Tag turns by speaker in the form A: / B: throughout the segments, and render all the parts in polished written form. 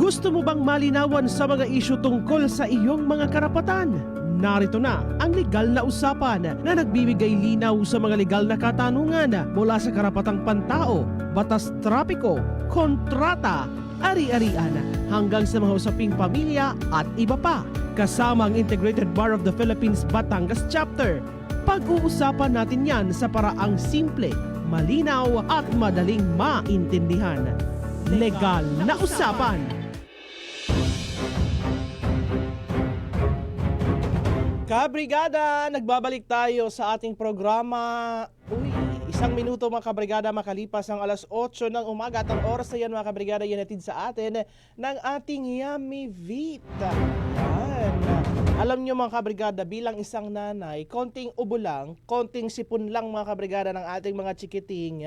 A: Gusto mo bang malinawan sa mga isyu tungkol sa iyong mga karapatan? Narito na ang legal na usapan na nagbibigay linaw sa mga legal na katanungan mula sa karapatang pantao, batas trapiko, kontrata, ari-arian hanggang sa mga usaping pamilya at iba pa. Kasama ang Integrated Bar of the Philippines Batangas Chapter. Pag-uusapan natin yan sa paraang simple, malinaw at madaling maintindihan. Legal na usapan. Kabrigada, nagbabalik tayo sa ating programa. Isang minuto mga kabrigada makalipas ang alas 8 ng umaga at ang oras na yan mga kabrigada yanatid sa atin ng ating Yummy Vita. Yan. Alam nyo mga kabrigada, bilang isang nanay, konting ubo lang, konting sipon lang mga kabrigada ng ating mga chikiting.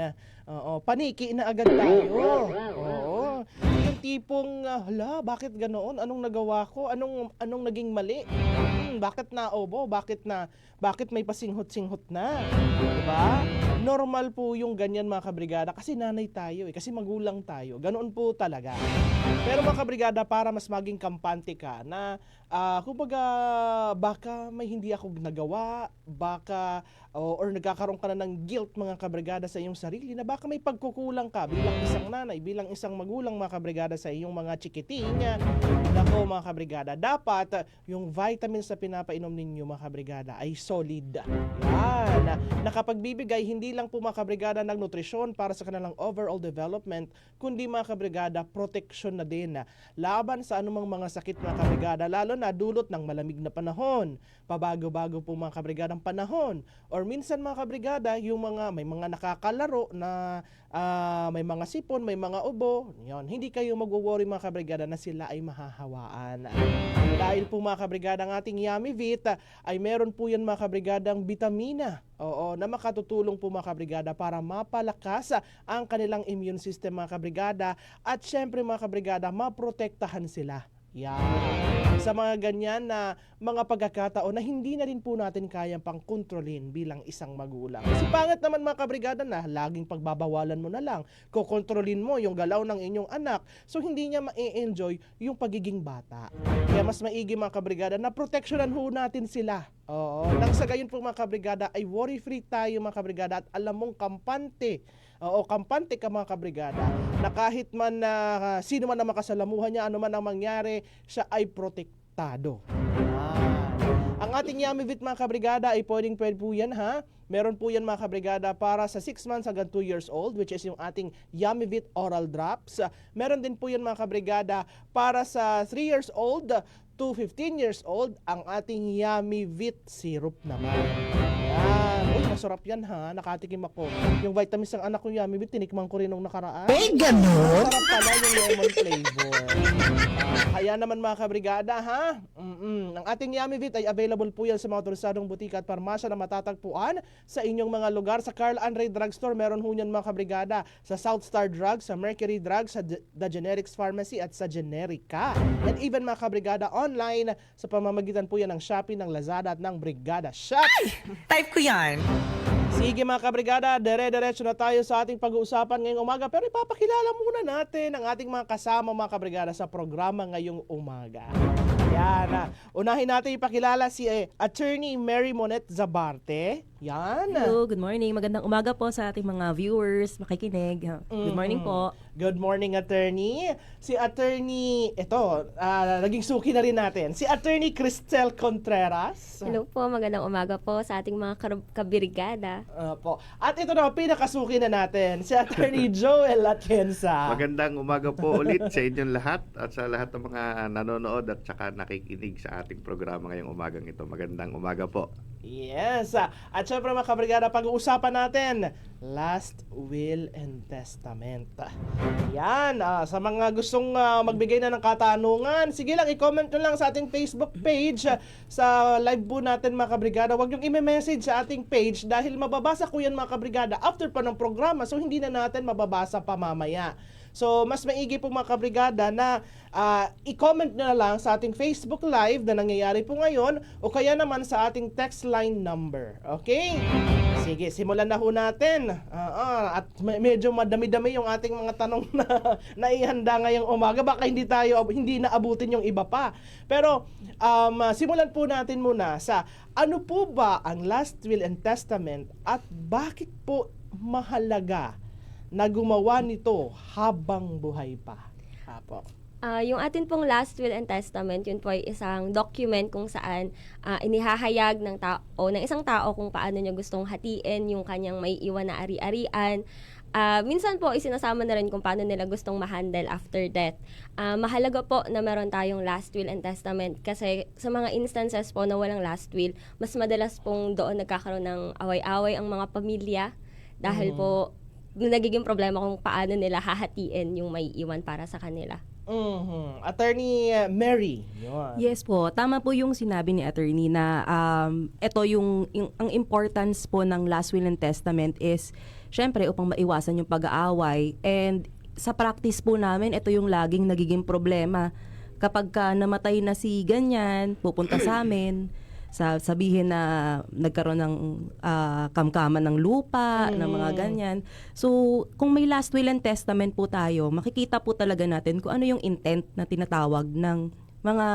A: Paniki na agad tayo. Oo. Yung tipong, hala, bakit ganoon? Anong nagawa ko? Anong naging mali? Bakit na obo? Bakit may pasinghot-singhot na? Diba? Normal po yung ganyan mga kabrigada kasi nanay tayo kasi magulang tayo. Ganoon po talaga. Pero mga kabrigada, para mas maging kampante ka na kumbaga baka may hindi ako nagawa, baka or nagkakaroon ka na ng guilt mga kabrigada sa iyong sarili na baka may pagkukulang ka bilang isang nanay, bilang isang magulang mga kabrigada sa iyong mga chikiting. Nako mga kabrigada, dapat yung vitamins na pinapainom ninyo mga kabrigada ay solid. Yan. Nakapagbibigay hindi lang po mga kabrigada ng nutrisyon para sa kanilang overall development, kundi mga kabrigada protection na din laban sa anumang mga sakit mga kabrigada, lalo na dulot ng malamig na panahon, pabago-bago po mga kabrigadang panahon, or minsan mga kabrigada yung may mga nakakalaro na may mga sipon, may mga ubo. Yon, hindi kayo magwo-worry mga kabrigada na sila ay mahahawaan. Dahil po mga kabrigada ang ating Yummy Vita ay meron po yan mga kabrigadang bitamina. Oo, na makatutulong po mga kabrigada para mapalakas ang kanilang immune system mga kabrigada at syempre mga kabrigada maprotektahan sila. Yan. Sa mga ganyan na mga pagkakataon na hindi na rin po natin kayang pang-kontrolin bilang isang magulang. Kasi pangit naman mga kabrigada na laging pagbabawalan mo na lang. Kukontrolin mo yung galaw ng inyong anak. So hindi niya ma-enjoy yung pagiging bata. Kaya mas maigi mga kabrigada na proteksyonan ho natin sila. Oo. Nang sa gayon po mga kabrigada ay worry-free tayo mga kabrigada at alam mong kampante. Oo, kampante ka mga kabrigada na kahit man sino man ang makasalamuhan niya, ano man ang mangyari, siya ay protektado. Ang ating Yummy Vit mga kabrigada ay pwede po yan ha. Meron po yan mga kabrigada para sa 6 months hanggang 2 years old, which is yung ating Yummy Vit Oral Drops. Meron din po yan mga kabrigada para sa 3 years old to 15 years old, ang ating Yummy Vit Syrup naman. Yan. Uy, masarap yan ha. Nakatikim ako. Yung vitamins ng anak ko Yummy Vit, tinikman ko rin nung nakaraan.
B: Ganun?
A: Masarap pala yung lemon flavor. Kaya naman mga kabrigada ha. Ang ating Yummy Vit ay available po yan sa mga autorisadong butika at parmasya na matatagpuan sa inyong mga lugar. Sa Carl Andre Drugstore, meron ho yan mga kabrigada. Sa South Star Drugs, sa Mercury Drugs, sa The Generics Pharmacy at sa Generica. And even mga kabrigada online sa pamamagitan po yan ng Shopee, ng Lazada at ng Brigada Shop.
B: Type ko yan.
A: Sige mga kabrigada, dire-diretso na tayo sa ating pag-uusapan ngayong umaga. Pero ipapakilala muna natin ang ating mga kasama mga kabrigada sa programa ngayong umaga. Yan. Unahin natin ipakilala si Attorney Mary Monet Zabarte. Yan.
C: Hello, good morning. Magandang umaga po sa ating mga viewers, makikinig. Good morning po.
A: Good morning, Attorney. Si Attorney, naging suki na rin natin. Si Attorney Cristel Contreras.
D: Hello po, magandang umaga po sa ating mga kabirigada.
A: Po. At ito na, pinakasuki na natin, si Attorney Joel Atienza.
E: Magandang umaga po ulit sa inyong lahat at sa lahat ng mga nanonood at saka nakikinig sa ating programa ngayong umagang ito. Magandang umaga po.
A: Yes. At syempre mga kabrigada, pag-uusapan natin last will and testament. Yan. Sa mga gustong magbigay na ng katanungan, sige lang, i-comment nyo lang sa ating Facebook page sa live po natin mga kabrigada. Huwag nyo i-message sa ating page dahil mababasa ko yan mga kabrigada after pa ng programa, so hindi na natin mababasa pa mamaya. So, mas maigi po mga kabrigada na i-comment nyo na lang sa ating Facebook Live na nangyayari po ngayon o kaya naman sa ating text line number. Okay? Sige, simulan na ho natin. At medyo madami-dami yung ating mga tanong na naihanda ngayong umaga. Baka hindi naabutin yung iba pa. Pero simulan po natin muna sa ano po ba ang Last Will and Testament at bakit po mahalaga na gumawa nito habang buhay pa? Apo.
D: Yung atin pong Last Will and Testament, yun po ay isang document kung saan inihahayag ng isang tao kung paano niya gustong hatiin yung kanyang may iwan na ari-arian. Minsan po, isinasama na rin kung paano nila gustong ma-handle after death. Mahalaga po na meron tayong Last Will and Testament kasi sa mga instances po na walang Last Will, mas madalas pong doon nagkakaroon ng away-away ang mga pamilya dahil po nagiging problema kung paano nila hahatiin yung may iwan para sa kanila.
A: Attorney Mary. Yun.
C: Yes po, tama po yung sinabi ni attorney na ito ang importance po ng Last Will and Testament is syempre upang maiwasan yung pag-aaway, and sa practice po namin ito yung laging nagiging problema. Kapag namatay na si ganyan, pupunta sa amin, sabihin na nagkaroon ng kamkaman ng lupa, ng mga ganyan. So, kung may Last Will and Testament po tayo, makikita po talaga natin kung ano yung intent na tinatawag ng mga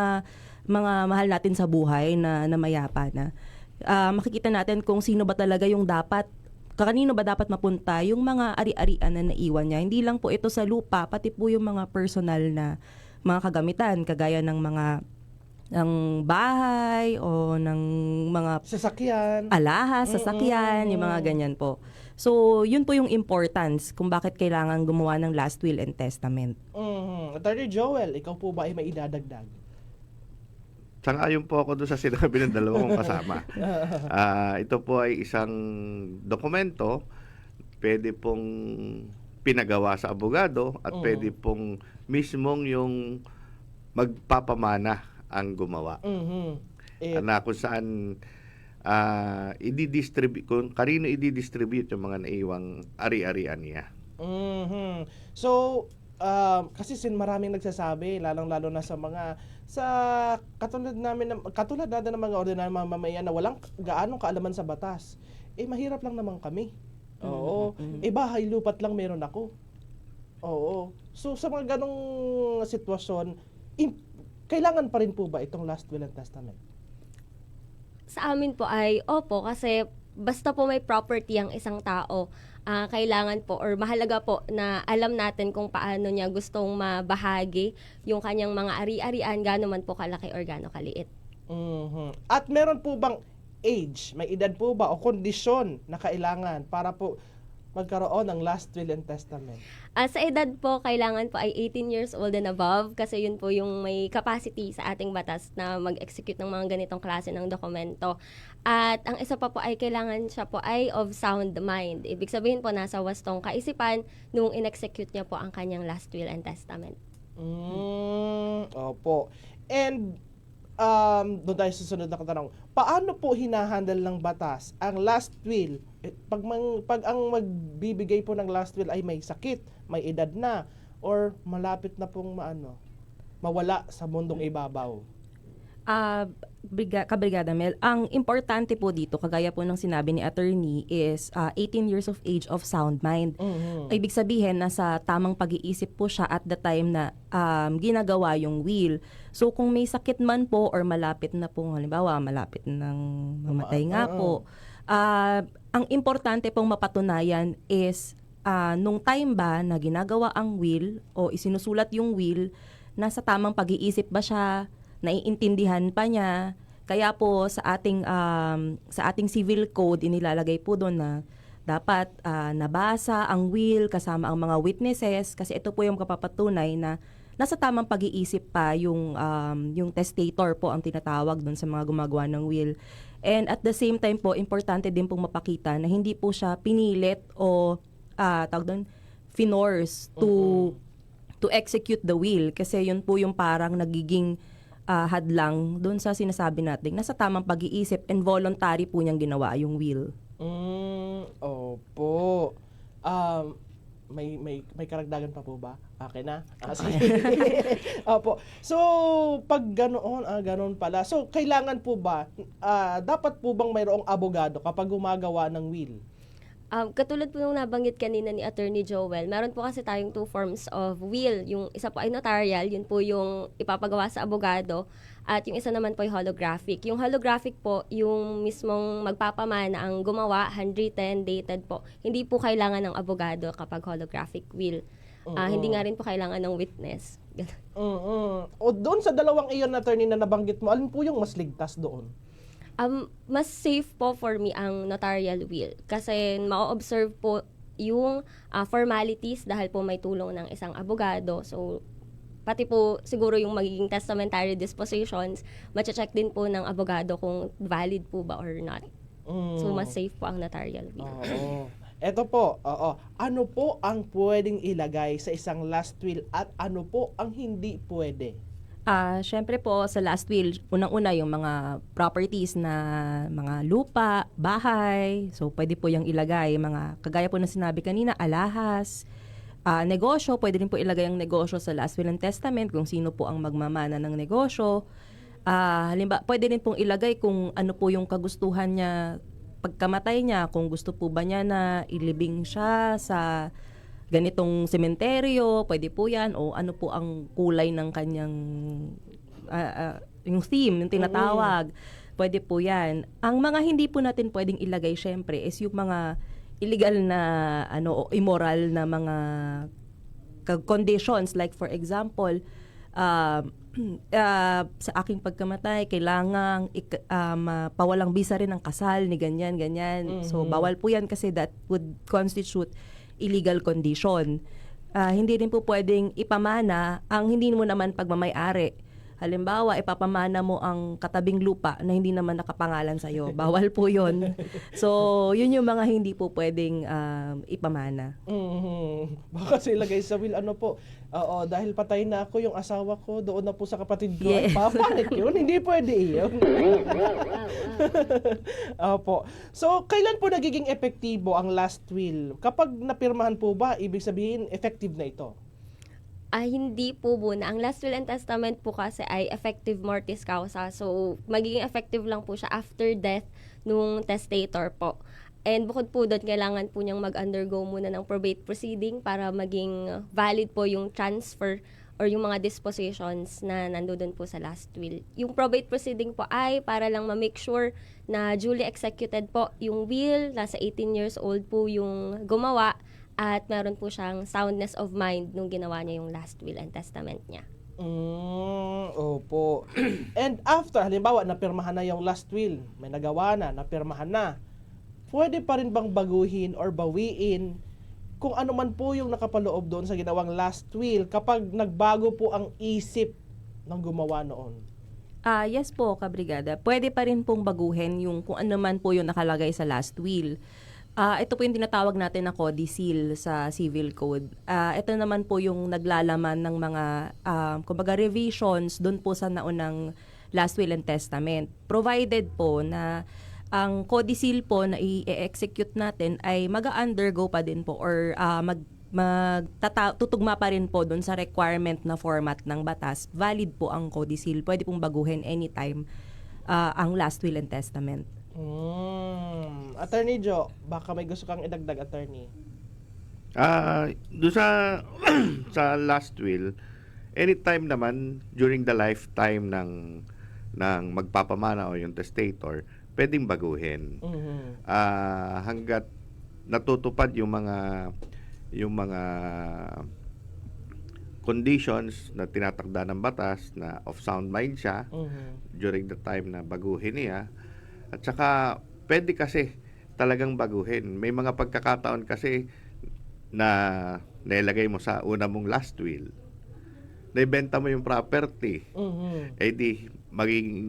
C: mahal natin sa buhay na mayapa na. Makikita natin kung sino ba talaga yung kanino ba dapat mapunta yung mga ari-arian na naiwan niya. Hindi lang po ito sa lupa, pati po yung mga personal na mga kagamitan, kagaya ng mga ng bahay o ng mga
A: Sasakyan.
C: alahas, sasakyan, yung mga ganyan po. So, yun po yung importance kung bakit kailangan gumawa ng Last Will and Testament.
A: Attorney Joel, ikaw po ba ay may idadagdag?
E: Sang-ayon po ako doon sa sinabi ng dalawang kasama. Ito po ay isang dokumento, pwede pong pinagawa sa abogado at pwede pong mismong yung magpapamana ang gumawa. Na kung saan kung kanino i-distribute yung mga naiwang ari-arian niya.
A: So, kasi maraming nagsasabi, lalong-lalo na katulad natin ng mga ordinary mamamayan na walang gaanong kaalaman sa batas. Mahirap lang naman kami. Oo. Bahay lupat lang meron ako. Oo. So, sa mga ganong sitwasyon, kailangan pa rin po ba itong Last Will and Testament?
D: Sa amin po ay opo, kasi basta po may property ang isang tao, kailangan po or mahalaga po na alam natin kung paano niya gustong mabahagi yung kanyang mga ari-arian, gaano man po kalaki or gaano kaliit.
A: At meron po bang age, may edad po ba o kondisyon na kailangan para po magkaroon ng Last Will and Testament?
D: Sa edad po, kailangan po ay 18 years old and above kasi yun po yung may capacity sa ating batas na mag-execute ng mga ganitong klase ng dokumento. At ang isa pa po ay kailangan siya po ay of sound mind. Ibig sabihin po nasa wastong kaisipan nung in-execute niya po ang kanyang Last Will and Testament.
A: Opo. And doon tayo sa susunod na katanong. Paano po hinahandle ng batas ang last will? Pag ang magbibigay po ng last will ay may sakit, may edad na, or malapit na pong mawala sa mundong ibabaw?
C: Kabrigada Mel, ang importante po dito, kagaya po ng sinabi ni attorney, is 18 years of age of sound mind. Ibig sabihin, nasa tamang pag-iisip po siya at the time na ginagawa yung will. So kung may sakit man po or malapit na po, halimbawa malapit nang mamatay nga po, ang importante pong mapatunayan is nung time ba na ginagawa ang will o isinusulat yung will, nasa tamang pag-iisip ba siya, naiintindihan pa niya. Kaya po sa ating civil code inilalagay po doon na dapat nabasa ang will kasama ang mga witnesses, kasi ito po yung kapapatunay na nasa tamang pag-iisip pa yung testator po ang tinatawag doon sa mga gumagawa ng will. And at the same time po, importante din pong mapakita na hindi po siya pinilit o finors to execute the will, kasi yun po yung parang nagiging hadlang doon sa sinasabi natin nasa tamang pag-iisip and voluntary po niyang ginawa yung will.
A: Opo. may karagdagan pa po ba? Okay na? Sige. Opo. So, pag ganoon pala. So, kailangan po ba, dapat po bang mayroong abogado kapag gumagawa ng will?
D: Katulad po nung nabanggit kanina ni Attorney Joel, meron po kasi tayong two forms of will. Yung isa po ay notarial, yun po yung ipapagawa sa abogado. At yung isa naman po ay holographic. Yung holographic po, yung mismong magpapamana ang gumawa, handwritten, dated po. Hindi po kailangan ng abogado kapag holographic will. Hindi nga rin po kailangan ng witness.
A: O doon sa dalawang iyon, attorney, na nabanggit mo, alin po yung mas ligtas doon?
D: Mas safe po for me ang notarial will. Kasi ma-observe po yung formalities dahil po may tulong ng isang abogado. So, pati po siguro yung magiging testamentary dispositions, mache-check din po ng abogado kung valid po ba or not. So, mas safe po ang notarial will.
A: Oo. Eto po, ano po ang pwedeng ilagay sa isang last will at ano po ang hindi pwede?
C: Syempre po sa last will, unang-una yung mga properties na mga lupa, bahay. So pwede po yung ilagay mga kagaya po na sinabi kanina, alahas, negosyo, pwede rin po ilagay ang negosyo sa last will and testament kung sino po ang magmamana ng negosyo. Halimbawa, pwede rin pong ilagay kung ano po yung kagustuhan niya pagkamatay niya, kung gusto po ba niya na ilibing siya sa ganitong sementeryo, pwede po yan, o ano po ang kulay ng kanyang, yung theme, yung tinatawag, pwede po yan. Ang mga hindi po natin pwedeng ilagay, syempre, is yung mga illegal na, o immoral na mga conditions, like for example, sa aking pagkamatay, kailangang pawalang bisa rin ang kasal ni ganyan. So, bawal po yan kasi that would constitute illegal condition. Hindi rin po pwedeng ipamana ang hindi mo naman pagmamay-ari. Halimbawa, ipapamana mo ang katabing lupa na hindi naman nakapangalan sa'yo. Bawal po yun. So, yun yung mga hindi po pwedeng ipamana.
A: Baka silagay sa will, dahil patay na ako, yung asawa ko, doon na po sa kapatid ko.
C: Yeah.
A: Ay, papanik yun. Hindi pwede yun. Opo. So, kailan po nagiging epektibo ang last will? Kapag napirmahan po ba, ibig sabihin, effective na ito?
D: Hindi po muna. Ang last will and testament po kasi ay effective mortis causa. So, magiging effective lang po siya after death nung testator po. And bukod po doon, kailangan po niyang mag-undergo muna ng probate proceeding para maging valid po yung transfer or yung mga dispositions na nandoon po sa last will. Yung probate proceeding po ay para lang ma-make sure na duly executed po yung will, nasa 18 years old po yung gumawa, at meron po siyang soundness of mind nung ginawa niya yung last will and testament niya.
A: Opo. And after, halimbawa, napirmahan na yung last will, may nagawa na, napirmahan na, pwede pa rin bang baguhin or bawiin kung ano man po yung nakapaloob doon sa ginawang last will kapag nagbago po ang isip ng gumawa noon?
C: Yes po, kabrigada. Pwede pa rin pong baguhin yung kung ano man po yung nakalagay sa last will. Ito po yung tinatawag natin na codicil sa civil code. Ito naman po yung naglalaman ng mga kumbaga revisions doon po sa naunang last will and testament. Provided po na ang codicil po na i-execute natin ay mag-undergo pa din po or tutugma pa rin po doon sa requirement na format ng batas. Valid po ang codicil. Pwede pong baguhin anytime ang last will and testament.
A: Attorney Joe, baka may gusto kang idagdag, attorney.
E: Doon sa sa last will, anytime naman during the lifetime ng magpapamana o yung testator, pwedeng baguhin. Hanggat natutupad yung mga conditions na tinatakda ng batas na of sound mind siya during the time na baguhin niya. At saka, pwede kasi talagang baguhin. May mga pagkakataon kasi na nailagay mo sa una mong last will. Naibenta mo yung property. Eh di, magiging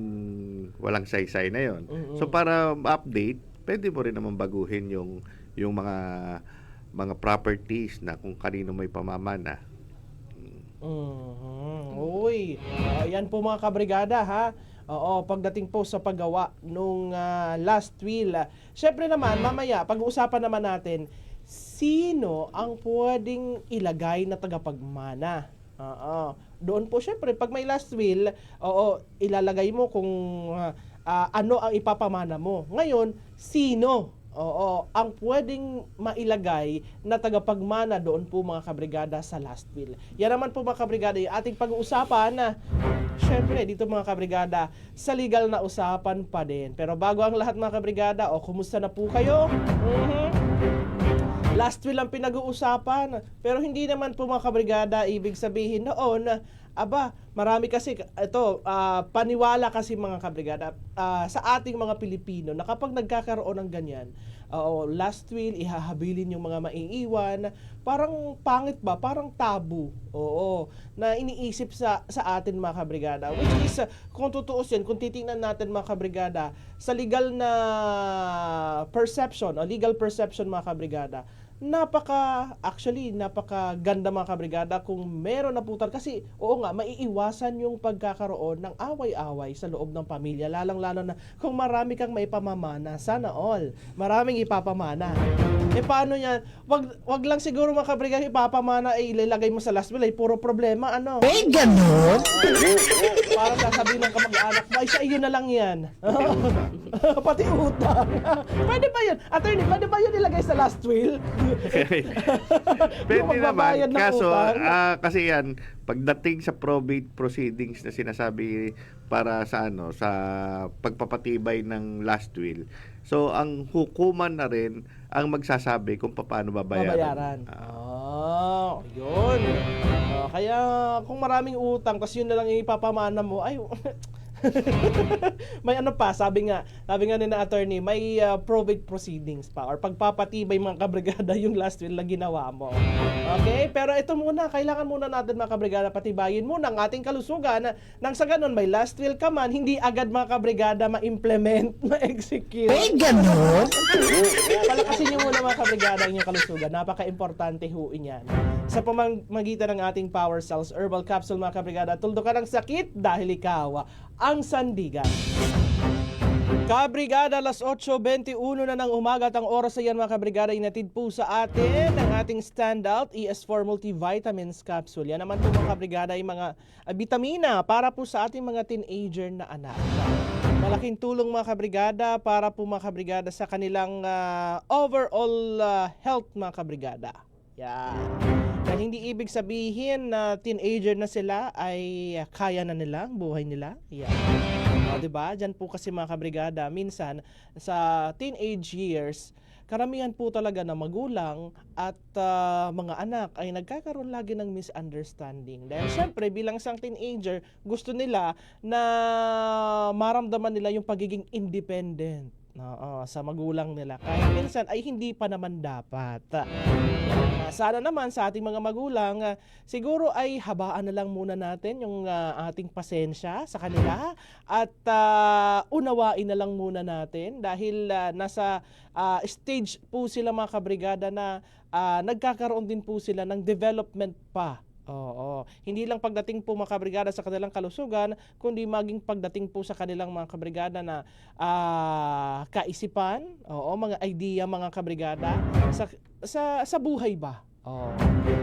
E: walang saysay na yon. So, para update, pwede mo rin naman baguhin yung mga properties na kung kanino may pamamana.
A: Uy, yan po mga kabrigada, ha? Oo, pagdating po sa paggawa nung last will. Syempre naman, mamaya, pag-uusapan naman natin, sino ang pwedeng ilagay na tagapagmana? Oo. Doon po syempre pag may last will, oo, ilalagay mo kung ano ang ipapamana mo. Ngayon, sino? Oo, ang pwedeng mailagay na tagapagmana doon po mga kabrigada sa last will. Yan naman po mga kabrigada yung ating pag-uusapan na syempre dito mga kabrigada sa legal na usapan pa din. Pero bago ang lahat mga kabrigada, kumusta na po kayo? Last will ang pinag-uusapan. Pero hindi naman po mga kabrigada ibig sabihin noon, marami kasi paniwala kasi mga kabrigada sa ating mga Pilipino na kapag nagkakaroon ng ganyan, last will, ihahabilin yung mga maiiwan, parang pangit ba? Parang tabu. Oo, na iniisip sa atin mga kabrigada. Which is, kung tutuusin, kung titingnan natin mga kabrigada, sa legal na perception, o legal perception mga kabrigada, napaka ganda mga kabrigada kung meron na putar kasi maiiwasan yung pagkakaroon ng away-away sa loob ng pamilya, lalang-lalo na kung marami kang maipamamana. Sana all maraming ipapamana. Paano yan? Wag lang siguro mga kabrigada ipapamana ilalagay mo sa last will puro problema
B: Ganon?
A: parang sasabihin ng kamag-anak mo, sa iyo na lang yan. Pati utang. Pwede ba yun? Attorney, pwede ba yun ilagay sa last will?
E: Pwede
A: Yung magbabayad
E: naman.
A: ng
E: Kaso,
A: utang.
E: kasi yan, pagdating sa probate proceedings na sinasabi para sa sa pagpapatibay ng last will, so ang hukuman na rin ang magsasabi kung paano babayaran.
A: Yun. Kaya kung maraming utang, tapos yun na lang ipapamana mo, ay may sabi nga ni na attorney, may probate proceedings pa or pagpapatibay mga kabrigada yung last will na ginawa mo. Okay? Pero ito muna, kailangan muna natin mga kabrigada patibayin muna ang ating kalusugan nang sa ganun may last will ka man, hindi agad mga kabrigada ma-implement, ma-execute.
B: Ganon?
A: Palakasin niyo muna mga kabrigada ang inyong kalusugan. Napaka-importante ho yan. Sa pamamagitan ng ating Power Cells Herbal Capsule mga kabrigada, tuldo ka ng sakit dahil ikaw ang sandigan. Kabrigada, alas 8:21 na ng umaga at ang oras na yan mga kabrigada inatid po sa atin ang ating Standout ES4 Multivitamins Capsule. Yan naman po mga kabrigada yung mga vitamina para po sa ating mga teenager na anak. Malaking tulong mga kabrigada para po mga kabrigada sa kanilang overall health mga kabrigada. Yan. Dahil hindi ibig sabihin na teenager na sila ay kaya na nila ang buhay nila. Yan. Diba? Diyan po kasi mga kabrigada, minsan sa teenage years, karamihan po talaga na magulang at mga anak ay nagkakaroon lagi ng misunderstanding. Dahil syempre bilang isang teenager, gusto nila na maramdaman nila yung pagiging independent sa magulang nila. Kahit minsan ay hindi pa naman dapat. Sana naman sa ating mga magulang, siguro ay habaan na lang muna natin yung ating pasensya sa kanila at unawain na lang muna natin dahil nasa stage po sila mga kabrigada na nagkakaroon din po sila ng development pa. Hindi lang pagdating po mga kabrigada sa kanilang kalusugan, kundi maging pagdating po sa kanilang mga kabrigada na kaisipan, mga idea mga kabrigada sa buhay ba.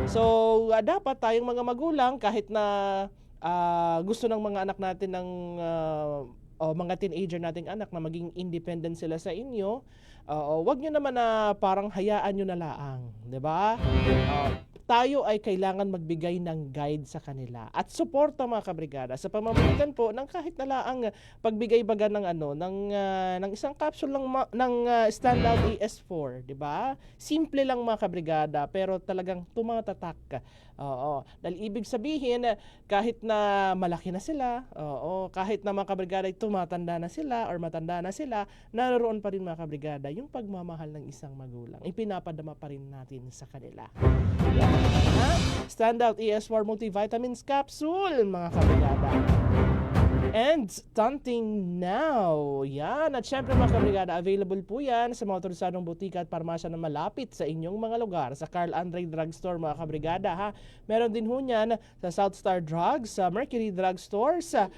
A: So dapat tayong mga magulang kahit na gusto ng mga anak natin ng mga teenager nating anak na maging independent sila sa inyo, wag nyo naman na parang hayaan nyo na laang, 'di ba? Tayo ay kailangan magbigay ng guide sa kanila at suporta mga kabrigada sa pamamagitan po ng kahit na laang pagbigay baga ng ng isang capsule ng Standout ES4, 'di ba? Simple lang mga kabrigada pero talagang tumatatak. Dahil ibig sabihin kahit na malaki na sila, kahit na mga kabrigada ay tumatanda na sila or matanda na sila, naroon pa rin mga kabrigada yung pagmamahal ng isang magulang. Ipinapadama pa rin natin sa kanila. Standout ES4 Multivitamins Capsule mga kabrigada. and stunting now. Yan. At syempre mga kabrigada, available po yan sa mga otorisadong butika at parmasya na malapit sa inyong mga lugar. Sa Carl Andre Drugstore mga kabrigada ha. Meron din ho yan sa South Star Drugs, sa Mercury Drugstore, sa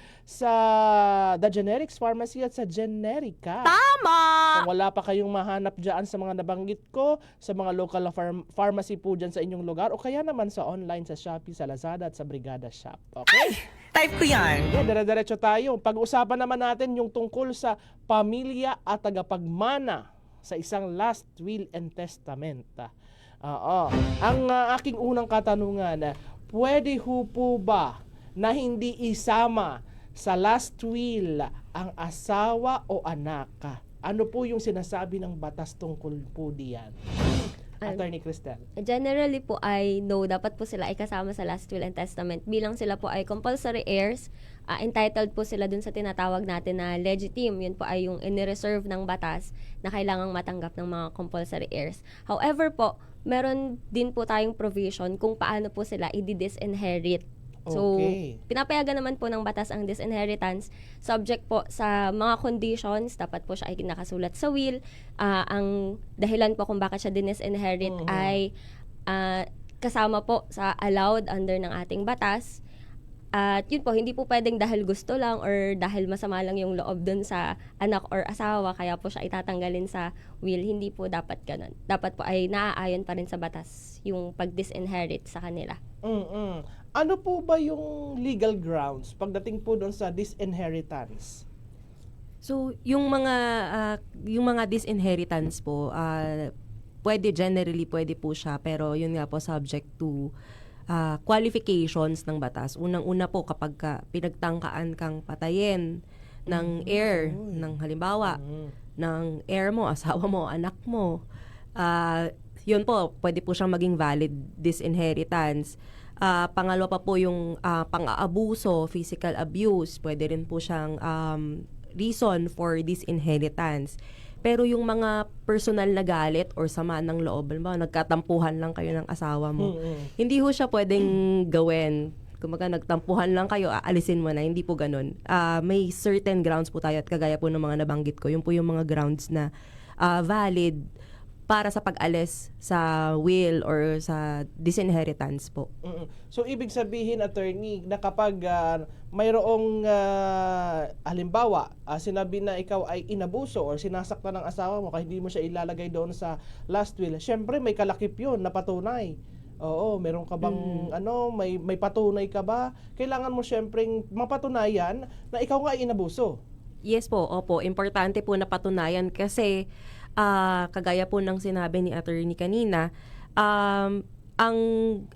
A: The Generics Pharmacy at sa Generica. Tama! Kung wala pa kayong mahanap dyan sa mga nabanggit ko, sa mga local pharmacy po dyan sa inyong lugar o kaya naman sa online sa Shopee, sa Lazada at sa Brigada Shop. Okay?
B: Type ko yan.
A: Yeah, dire-diretso tayo. Pag-usapan naman natin yung tungkol sa pamilya at tagapagmana sa isang last will and testament. Oo. Ang aking unang katanungan, pwede ho po ba na hindi isama sa last will ang asawa o anak? Ano po yung sinasabi ng batas tungkol po diyan? Attorney Cristel.
D: Generally po ay no, dapat po sila ay kasama sa last will and testament bilang sila po ay compulsory heirs, entitled po sila dun sa tinatawag natin na legitime. Yun po ay yung inireserve ng batas na kailangang matanggap ng mga compulsory heirs. However po, meron din po tayong provision kung paano po sila i-disinherit. So,
A: Okay.
D: pinapayagan naman po ng batas ang disinheritance subject po sa mga conditions. Dapat po siya ay nakasulat sa will. Ang dahilan po kung bakit siya disinherit ay kasama po sa allowed under ng ating batas. At yun po, hindi po pwedeng dahil gusto lang or dahil masama lang yung loob dun sa anak or asawa, kaya po siya itatanggalin sa will. Hindi po dapat ganun. Dapat po ay naaayon pa rin sa batas yung pag-disinherit sa kanila.
A: Ano po ba yung legal grounds pagdating po doon sa disinheritance?
C: So, yung mga disinheritance po, generally pwede po siya, pero yun nga po subject to qualifications ng batas. Unang-una po kapag pinagtangkaan kang patayin ng heir, ng halimbawa, ng heir mo, asawa mo, anak mo, yun po, pwede po siyang maging valid disinheritance. Pangalawa pa po yung pang-aabuso, physical abuse, pwede rin po siyang reason for disinheritance. Pero yung mga personal na galit or sama ng loob, nagkatampuhan lang kayo ng asawa mo, hindi ho siya pwedeng gawin. Kumbaga, nagtampuhan lang kayo, aalisin mo na, hindi po ganun. May certain grounds po tayo at kagaya po ng mga nabanggit ko, yun po yung mga grounds na valid para sa pag-alis sa will or sa disinheritance po.
A: So, ibig sabihin, attorney, na kapag mayroong halimbawa, sinabi na ikaw ay inabuso or sinasaktan ng asawa mo kaya hindi mo siya ilalagay doon sa last will, syempre may kalakip yun na patunay. Oo, meron ka bang may patunay ka ba? Kailangan mo syempreng mapatunayan na ikaw nga ay inabuso.
C: Yes po, opo. Importante po na patunayan kasi kagaya po ng sinabi ni attorney kanina, ang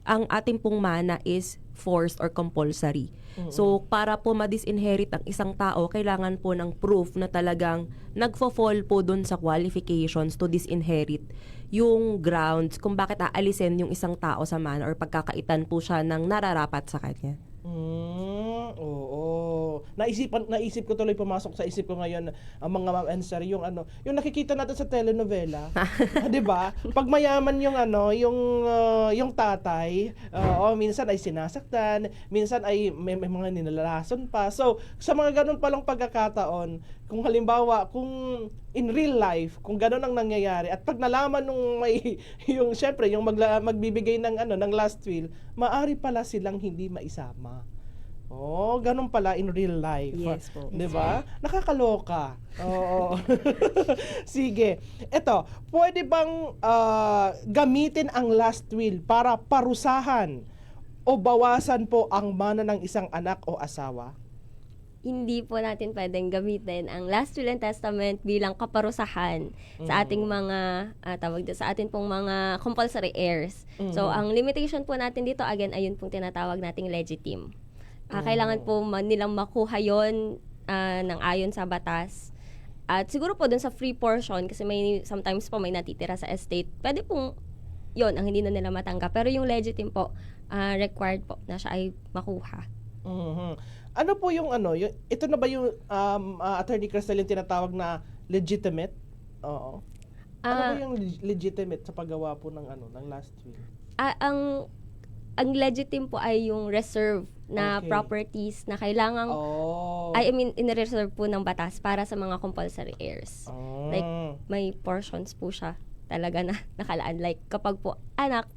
C: ating pong mana is forced or compulsory. So, para po ma-disinherit ang isang tao, kailangan po ng proof na talagang nagfo-fall po dun sa qualifications to disinherit yung grounds kung bakit aalisin yung isang tao sa mana or pagkakaitan po siya ng nararapat sa kanya.
A: Oo. Naisip ko tuloy, pumasok sa isip ko ngayon ang mga ma'am and sir, yung nakikita natin sa telenovela. 'Di ba? Pag mayaman yung tatay, minsan ay sinasaktan, minsan ay may mga ninalalason pa. So, sa mga ganun palang pagkakataon, kung halimbawa, kung in real life, kung ganun ang nangyayari at pag nalaman nung may syempre yung magbibigay ng ng last will, maari pala silang hindi maisama. Oh, ganun pala in real life.
C: Yes po.
A: 'Di ba? Nakakaloka. Oo. Sige. Eto, pwede bang gamitin ang last will para parusahan o bawasan po ang mana ng isang anak o asawa?
D: Hindi po natin pwedeng gamitin ang last will and testament bilang kaparusahan sa ating mga sa atin pong mga compulsory heirs. So ang limitation po natin dito again ayun pong tinatawag nating legitime. Kailangan po nilang makuha yon ng ayon sa batas. At siguro po dun sa free portion kasi sometimes po may natitira sa estate. Pwede pong yon ang hindi na nila matanggap. Pero yung legitime po required po na siya ay makuha.
A: Ano po yung ito na ba yung Attorney Cristel yung tinatawag na legitimate? Oo. Ano ba yung legitimate sa paggawa po ng ng last will?
D: Ang legitime po ay yung reserve na
A: Okay.
D: properties na kailangang
A: Oh.
D: I mean, in-reserve po ng batas para sa mga compulsory heirs.
A: Oh.
D: Like, may portions po siya talaga na nakalaan. Like, kapag po anak,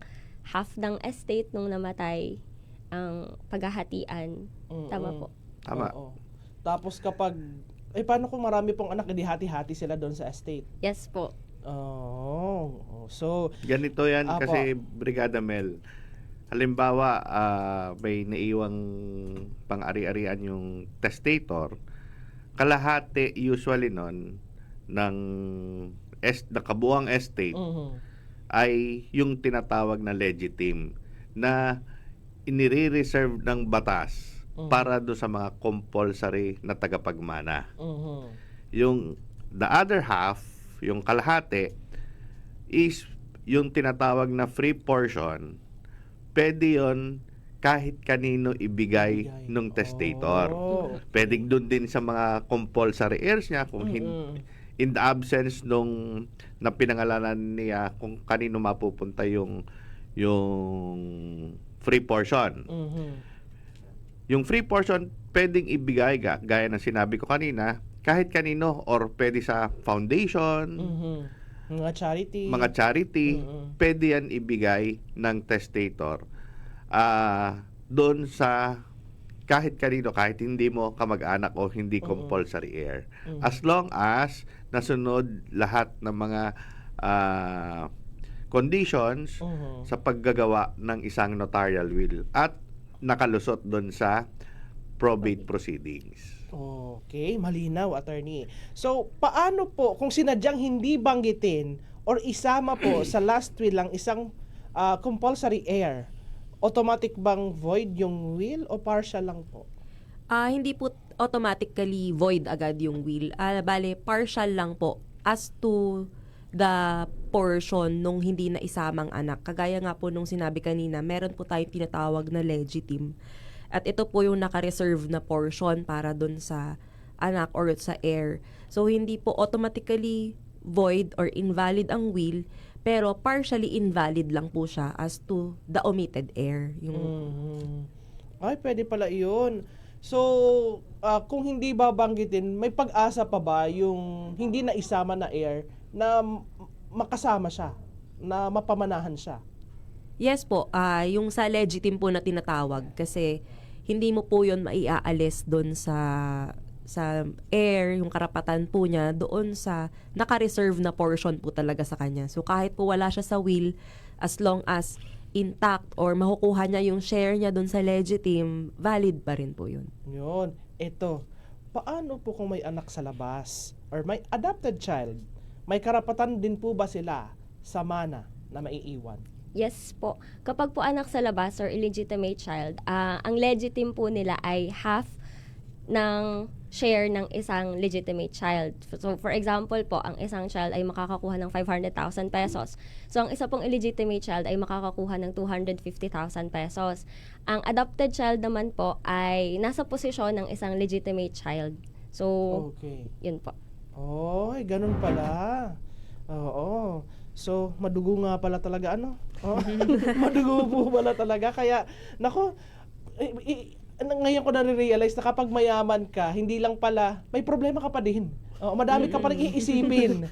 D: half ng estate nung namatay ang paghahatian. Tama po.
E: Tama.
A: Oo. Tapos kapag, paano kung marami pong anak, hindi hati-hati sila doon sa estate?
D: Yes po.
A: Oh. So,
E: Ganito yan
A: Apo.
E: kasi Brigada Mel. Halimbawa, may naiwang pang-ari-arian yung testator. Kalahati usually nun ng kabuang estate ay yung tinatawag na legitim na inire-reserve ng batas para do sa mga compulsory na tagapagmana. Yung the other half, yung kalahati, is yung tinatawag na free portion. Pwede yun kahit kanino ibigay ng testator.
A: Oh.
E: Pwede doon din sa mga compulsory heirs niya kung in the absence nung na pinangalanan niya kung kanino mapupunta yung free portion. Yung free portion pwedeng ibigay gaya ng sinabi ko kanina kahit kanino or pwede sa foundation,
A: Mga charity.
E: pwede yan ibigay ng testator doon sa kahit kanino, kahit hindi mo kamag-anak o hindi compulsory heir. As long as nasunod lahat ng mga conditions sa paggagawa ng isang notarial will at nakalusot doon sa probate proceedings.
A: Okay, malinaw, attorney. So, paano po kung sinadyang hindi banggitin or isama po sa last will lang isang compulsory heir, automatic bang void yung will o partial lang po?
C: Hindi po automatically void agad yung will. Bale, partial lang po as to the portion nung hindi na isamang anak. Kagaya nga po nung sinabi kanina, meron po tayong tinatawag na legitim. At ito po yung naka-reserve na portion para dun sa anak or sa heir. So, hindi po automatically void or invalid ang will, pero partially invalid lang po siya as to the omitted heir.
A: Ay, pwede pala yun. So, kung hindi babanggitin, may pag-asa pa ba yung hindi na isama na heir na makasama siya, na mapamanahan siya?
C: Yes po, yung sa legitim po na tinatawag kasi hindi mo po yun maiaalis doon sa heir, yung karapatan po niya doon sa naka-reserve na portion po talaga sa kanya. So kahit po wala siya sa will, as long as intact or makukuha niya yung share niya doon sa legitim, valid pa rin po yun.
A: Yun. Ito, paano po kung may anak sa labas or may adopted child? May karapatan din po ba sila sa mana na maiiwan?
D: Yes po. Kapag po anak sa labas or illegitimate child, ang legitim po nila ay half ng share ng isang legitimate child. So, for example po, ang isang child ay makakakuha ng 500,000 pesos. So, ang isa pong illegitimate child ay makakakuha ng 250,000 pesos. Ang adopted child naman po ay nasa posisyon ng isang legitimate child. So,
A: Okay.
D: yun po.
A: Oy, ganun pala. Oo. So, madugo nga pala talaga, ano? Oh, madugo po pala talaga. Kaya, nako, ngayon ko na-realize na kapag mayaman ka, hindi lang pala, may problema ka pa din. Oh, madami ka pa rin iisipin.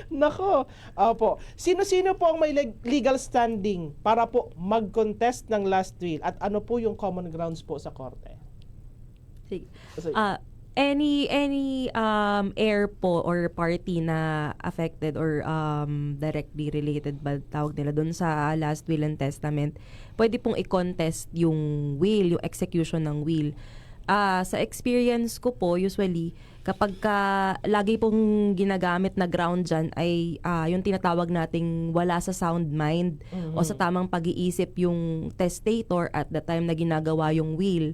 A: Nako. Opo. Sino-sino po ang may legal standing para po mag-contest ng last will? At ano po yung common grounds po sa korte?
C: Sige.
A: So,
C: Any heir po or party na affected or directly related ba tawag nila doon sa last will and testament, pwede pong i-contest yung will, yung execution ng will. Sa experience ko po, usually, kapag lagi pong ginagamit na ground dyan ay yung tinatawag nating wala sa sound mind o sa tamang pag-iisip yung testator at the time na ginagawa yung will.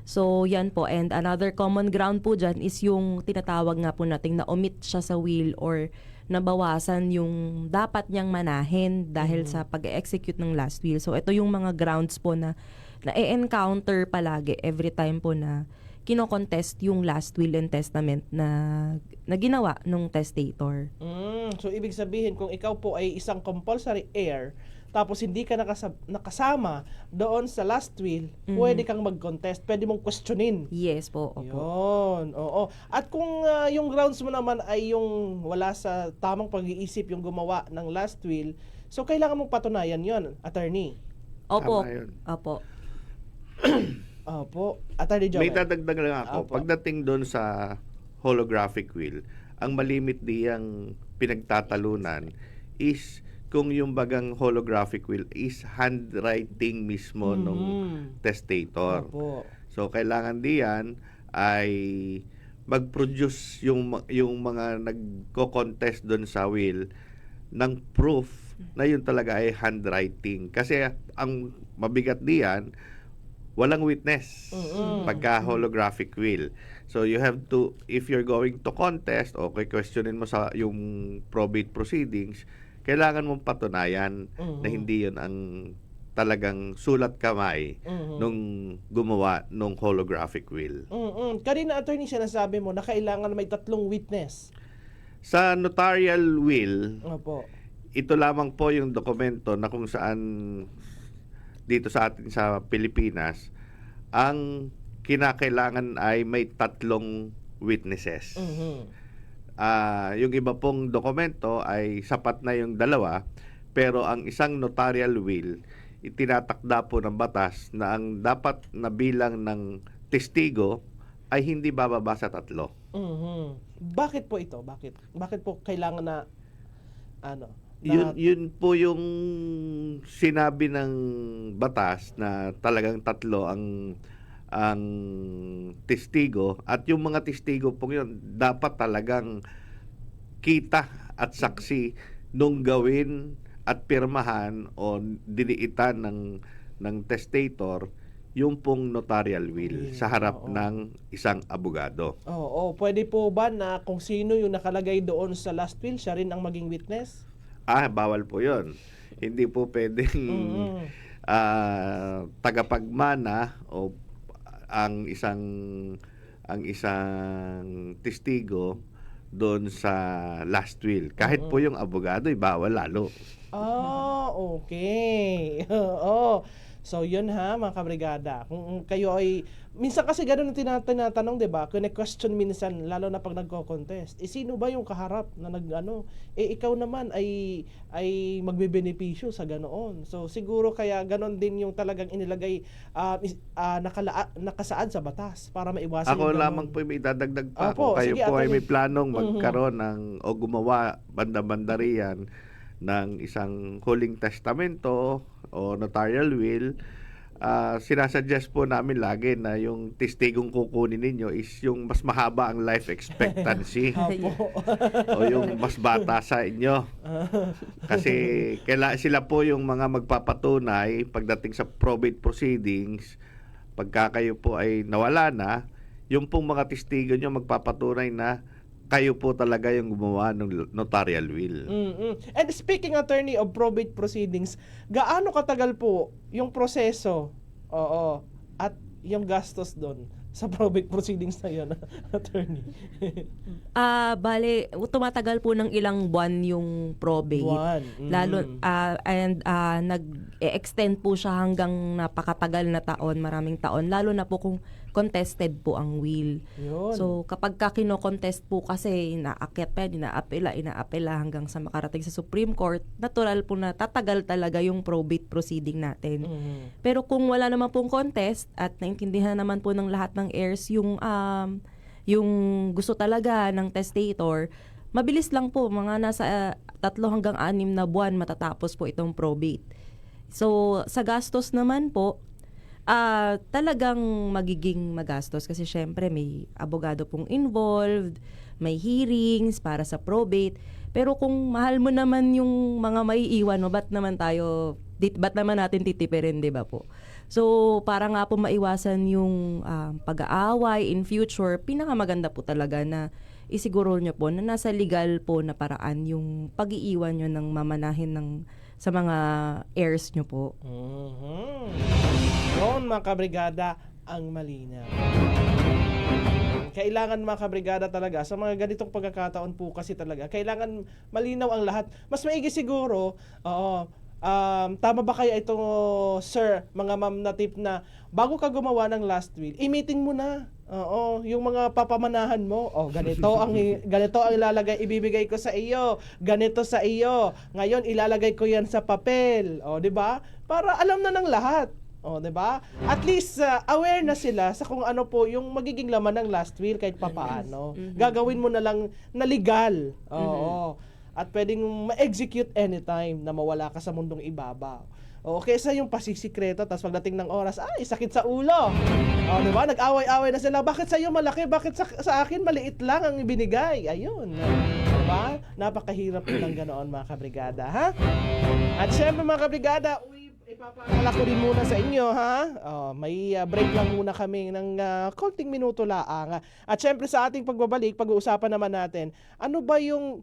C: So, yan po. And another common ground po dyan is yung tinatawag nga po nating na-omit siya sa will or nabawasan yung dapat niyang manahin dahil sa pag-execute ng last will. So, ito yung mga grounds po na na-encounter palagi every time po na kino-contest yung last will and testament na ginawa nung testator.
A: So, ibig sabihin, kung ikaw po ay isang compulsory heir, tapos hindi ka nakasama doon sa last will, pwede kang mag-contest, pwede mong questionin.
C: Yes po, opo.
A: Yun, oo. At kung yung grounds mo naman ay yung wala sa tamang pag-iisip yung gumawa ng last will, so kailangan mong patunayan yon, attorney.
C: Opo.
E: Tama yun.
C: Opo.
A: Opo. Attorney
E: May
A: Joel.
E: dadagdag lang ako.
A: Opo.
E: Pagdating doon sa holographic will, ang malimit diyang pinagtatalunan is kung yung bagang holographic will is handwriting mismo nung testator.
A: Opo.
E: So kailangan diyan ay mag-produce yung mga nagko-contest doon sa will ng proof na yun talaga ay handwriting. Kasi ang mabigat diyan, walang witness pagka holographic will. So you have to, if you're going to contest o questionin mo sa yung probate proceedings, kailangan mong patunayan na hindi yun ang talagang sulat kamay nung gumawa nung holographic will.
A: Kanina, attorney, sinasabi mo na kailangan may 3 witness.
E: Sa notarial will,
A: Opo.
E: ito lamang po yung dokumento na kung saan dito sa atin sa Pilipinas, ang kinakailangan ay may 3 witnesses. Yung iba pong dokumento ay sapat na yung 2, pero ang isang notarial will, itinatakda po ng batas na ang dapat na bilang ng testigo ay hindi bababa sa 3.
A: Bakit po ito? Bakit po kailangan na ano?
E: Yun po yung sinabi ng batas na talagang 3 ang testigo, at yung mga testigo po yun dapat talagang kita at saksi nung gawin at pirmahan o diniitan ng testator yung pong notarial will sa harap ng isang abogado.
A: Oo, pwede po ba na kung sino yung nakalagay doon sa last will, siya rin ang maging witness?
E: Bawal po yun. Hindi po pwedeng tagapagmana o ang isang testigo doon sa last will. Kahit po yung abogado, bawal lalo.
A: Okay. Oo. So, yun ha, mga kabrigada. Kung kayo ay, minsan kasi gano'n ang tinatanong, di ba? Question minsan, lalo na pag nagko-contest. Sino ba yung kaharap na ikaw naman ay magbebenepisyo sa ganoon. So, siguro kaya gano'n din yung talagang inilagay, nakasaad sa batas para maiwasan
E: Ako
A: yung
E: lamang po may idadagdag pa.
A: Opo,
E: Kung kayo
A: sige,
E: po ay
A: attorney.
E: may planong magkaroon o gumawa banda-banda riyan ng isang huling testamento o notarial will, sinasuggest po namin lagi na yung testigong kukunin ninyo is yung mas mahaba ang life expectancy o yung mas bata sa inyo. Kasi sila po yung mga magpapatunay pagdating sa probate proceedings. Pagka kayo po ay nawala na, yung pong mga testigo nyo magpapatunay na kayo po talaga yung gumawa ng notarial will.
A: And speaking, attorney, of probate proceedings, gaano katagal po yung proseso, at yung gastos doon sa probate proceedings na yun, attorney?
C: Bale, tumatagal po ng ilang buwan yung probate. Lalo, nag-extend po siya hanggang napakatagal na taon, maraming taon. Lalo na po kung contested po ang will.
A: Yun.
C: So, kapag kino-contest po kasi, inaakyat pa yan, inaapela hanggang sa makarating sa Supreme Court, natural po na tatagal talaga yung probate proceeding natin. Pero kung wala naman pong contest at naintindihan naman po ng lahat ng heirs yung gusto talaga ng testator, mabilis lang po, mga nasa 3 hanggang 6 na buwan matatapos po itong probate. So, sa gastos naman po, talagang magiging magastos kasi syempre may abogado pong involved, may hearings para sa probate. Pero kung mahal mo naman yung mga maiiwan mo, ba't naman natin titipirin, di ba po? So, para nga po maiwasan yung pag-aaway in future, pinakamaganda po talaga na isiguro nyo po na nasa legal po na paraan yung pag-iiwan nyo ng mamanahin sa mga heirs nyo po.
A: Noon, mga kabrigada, ang malinaw. Kailangan, mga kabrigada, talaga sa mga ganitong pagkakataon po kasi talaga kailangan malinaw ang lahat. Mas maigi siguro, tama ba kaya ito, sir, mga ma'am na tip na bago ka gumawa ng last will, i-meeting mo na. Oo, yung mga papamanahan mo, ganito ang ibibigay ko sa iyo, ganito sa iyo. Ngayon ilalagay ko 'yan sa papel. O, 'di ba? Para alam na ng lahat. O, 'di ba? At least aware na sila sa kung ano po yung magiging laman ng last will kahit papaano. Gagawin mo na lang na legal. Oo. At pwedeng ma-execute anytime na mawala ka sa mundong ibabaw. O kaysa yung pasisikreto, tapos pagdating ng oras, ay, sakit sa ulo. O, di ba? Nag-away-away na sila. Bakit sa'yo malaki? Bakit sa akin maliit lang ang ibinigay? Ayun. Di ba? Napakahirap po ng ganoon, mga kabrigada, ha? At syempre, mga kabrigada, ipapaalala ko din muna sa inyo, ha? May break lang muna kami ng konting minuto laang. At syempre, sa ating pagbabalik, pag-uusapan naman natin, ano ba yung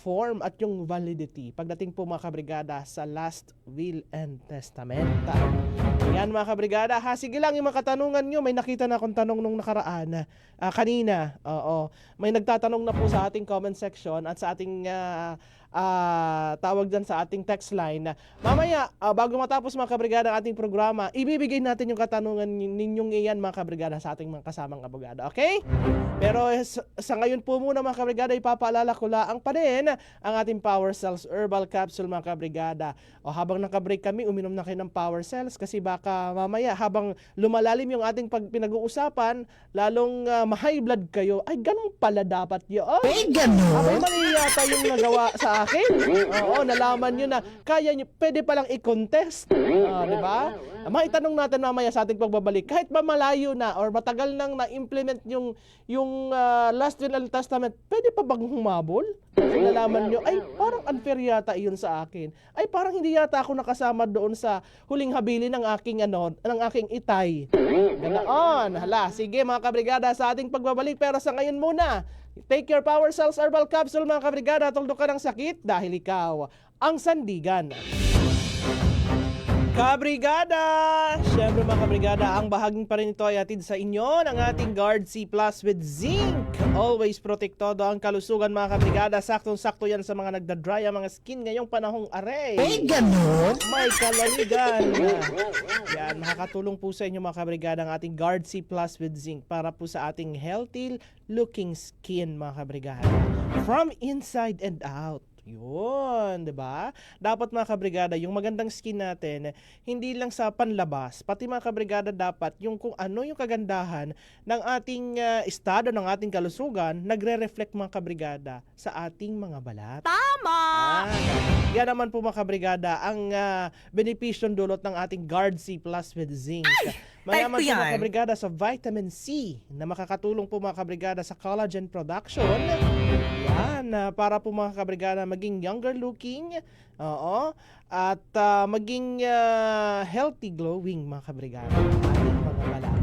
A: form at yung validity pagdating po, mga kabrigada, sa last will and testament. Yan, mga kabrigada, ha? Sige lang yung mga katanungan nyo. May nakita na akong tanong nung nakaraan kanina. Oo. May nagtatanong na po sa ating comment section at sa ating tawag dyan sa ating text line. Mamaya, bago matapos, mga kabrigada, ang ating programa, ibibigay natin yung katanungan ninyong iyan, mga kabrigada, sa ating mga kasamang abogado. Okay? Pero sa ngayon po muna, mga kabrigada, ipapaalala ko lang pa rin ang ating Power Cells Herbal Capsule, mga kabrigada. O habang nakabreak kami, uminom na kayo ng Power Cells kasi baka mamaya habang lumalalim yung ating pinag-uusapan, lalong ma-high blood kayo. Ay, ganun pala dapat yun.
B: May ganon?
A: Abay, mali yata yung nagawa sa akin. Oo, nalaman nyo na kaya nyo, pwede palang i-contest. Di ba? Maitanong natin mamaya sa ating pagbabalik. Kahit ba malayo na or matagal nang na-implement yung last will and testament, pwede pa bang humabol? Kasi nalaman nyo, ay parang unfair yata yun sa akin. Ay parang hindi yata ako nakasama doon sa huling habili ng aking itay. Ganoon. Hala, sige, mga kabrigada, sa ating pagbabalik. Pero sa ngayon muna, take your Power Cells Herbal Capsule, mga kabrigada. Tuldok ka ng sakit dahil ikaw ang sandigan. Kabrigada! Siyempre, mga kabrigada, ang bahaging pa rin ito ay atid sa inyo ng ating Guard C Plus with Zinc. Always protektado ang kalusugan, mga kabrigada. Saktong-sakto yan sa mga nagdadry ang mga skin ngayong panahong are.
B: May ganon?
A: May kalaligan. Yan, makakatulong po sa inyo, mga kabrigada, ang ating Guard C Plus with Zinc para po sa ating healthy looking skin, mga kabrigada. From inside and out. Yun, 'di ba? Dapat, mga kabrigada, yung magandang skin natin hindi lang sa panlabas, pati, mga kabrigada, dapat yung kung ano yung kagandahan ng ating estado ng ating kalusugan nagre-reflect, mga kabrigada, sa ating mga balat. Tama. Yan naman po, mga kabrigada, ang benepisyong dulot ng ating Guard C Plus with Zinc. Mayaman po, mga kabrigada, sa vitamin C na makakatulong po, mga kabrigada, sa collagen production. Yan, para po, mga kabrigada, maging younger looking, at maging healthy glowing, mga kabrigada, ating mga balat.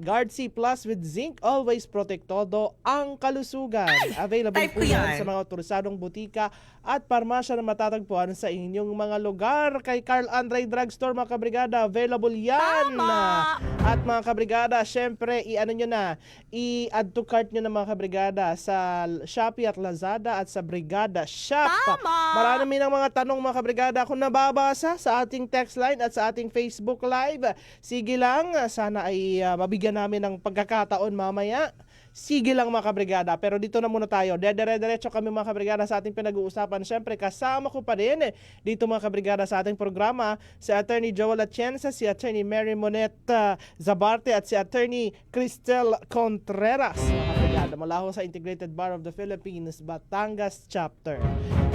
A: Guard C Plus with Zinc, always protektado ang kalusugan. Available po yan sa mga otorisadong butika at parmasya na matatagpuan sa inyong mga lugar. Kay Carl Andre Drugstore, mga kabrigada, available yan. Tama! At, mga kabrigada, syempre, i-add to cart nyo na, mga kabrigada, sa Shopee at Lazada at sa Brigada Shop. Tama! Marami ng mga tanong, mga kabrigada, kung nababasa sa ating text line at sa ating Facebook Live. Sige lang, sana ay mabigyan namin ng pagkakataon mamaya. Sige lang, mga kabrigada. Pero dito na muna tayo. Dire-diretso kami, mga kabrigada, sa ating pinag-uusapan. Siyempre, kasama ko pa rin dito, mga kabrigada, sa ating programa si Attorney Joel Atienza, si Attorney Mary Monette Zabarte at si Attorney Cristel Contreras, mga kabrigada, mula ho sa Integrated Bar of the Philippines, Batangas Chapter.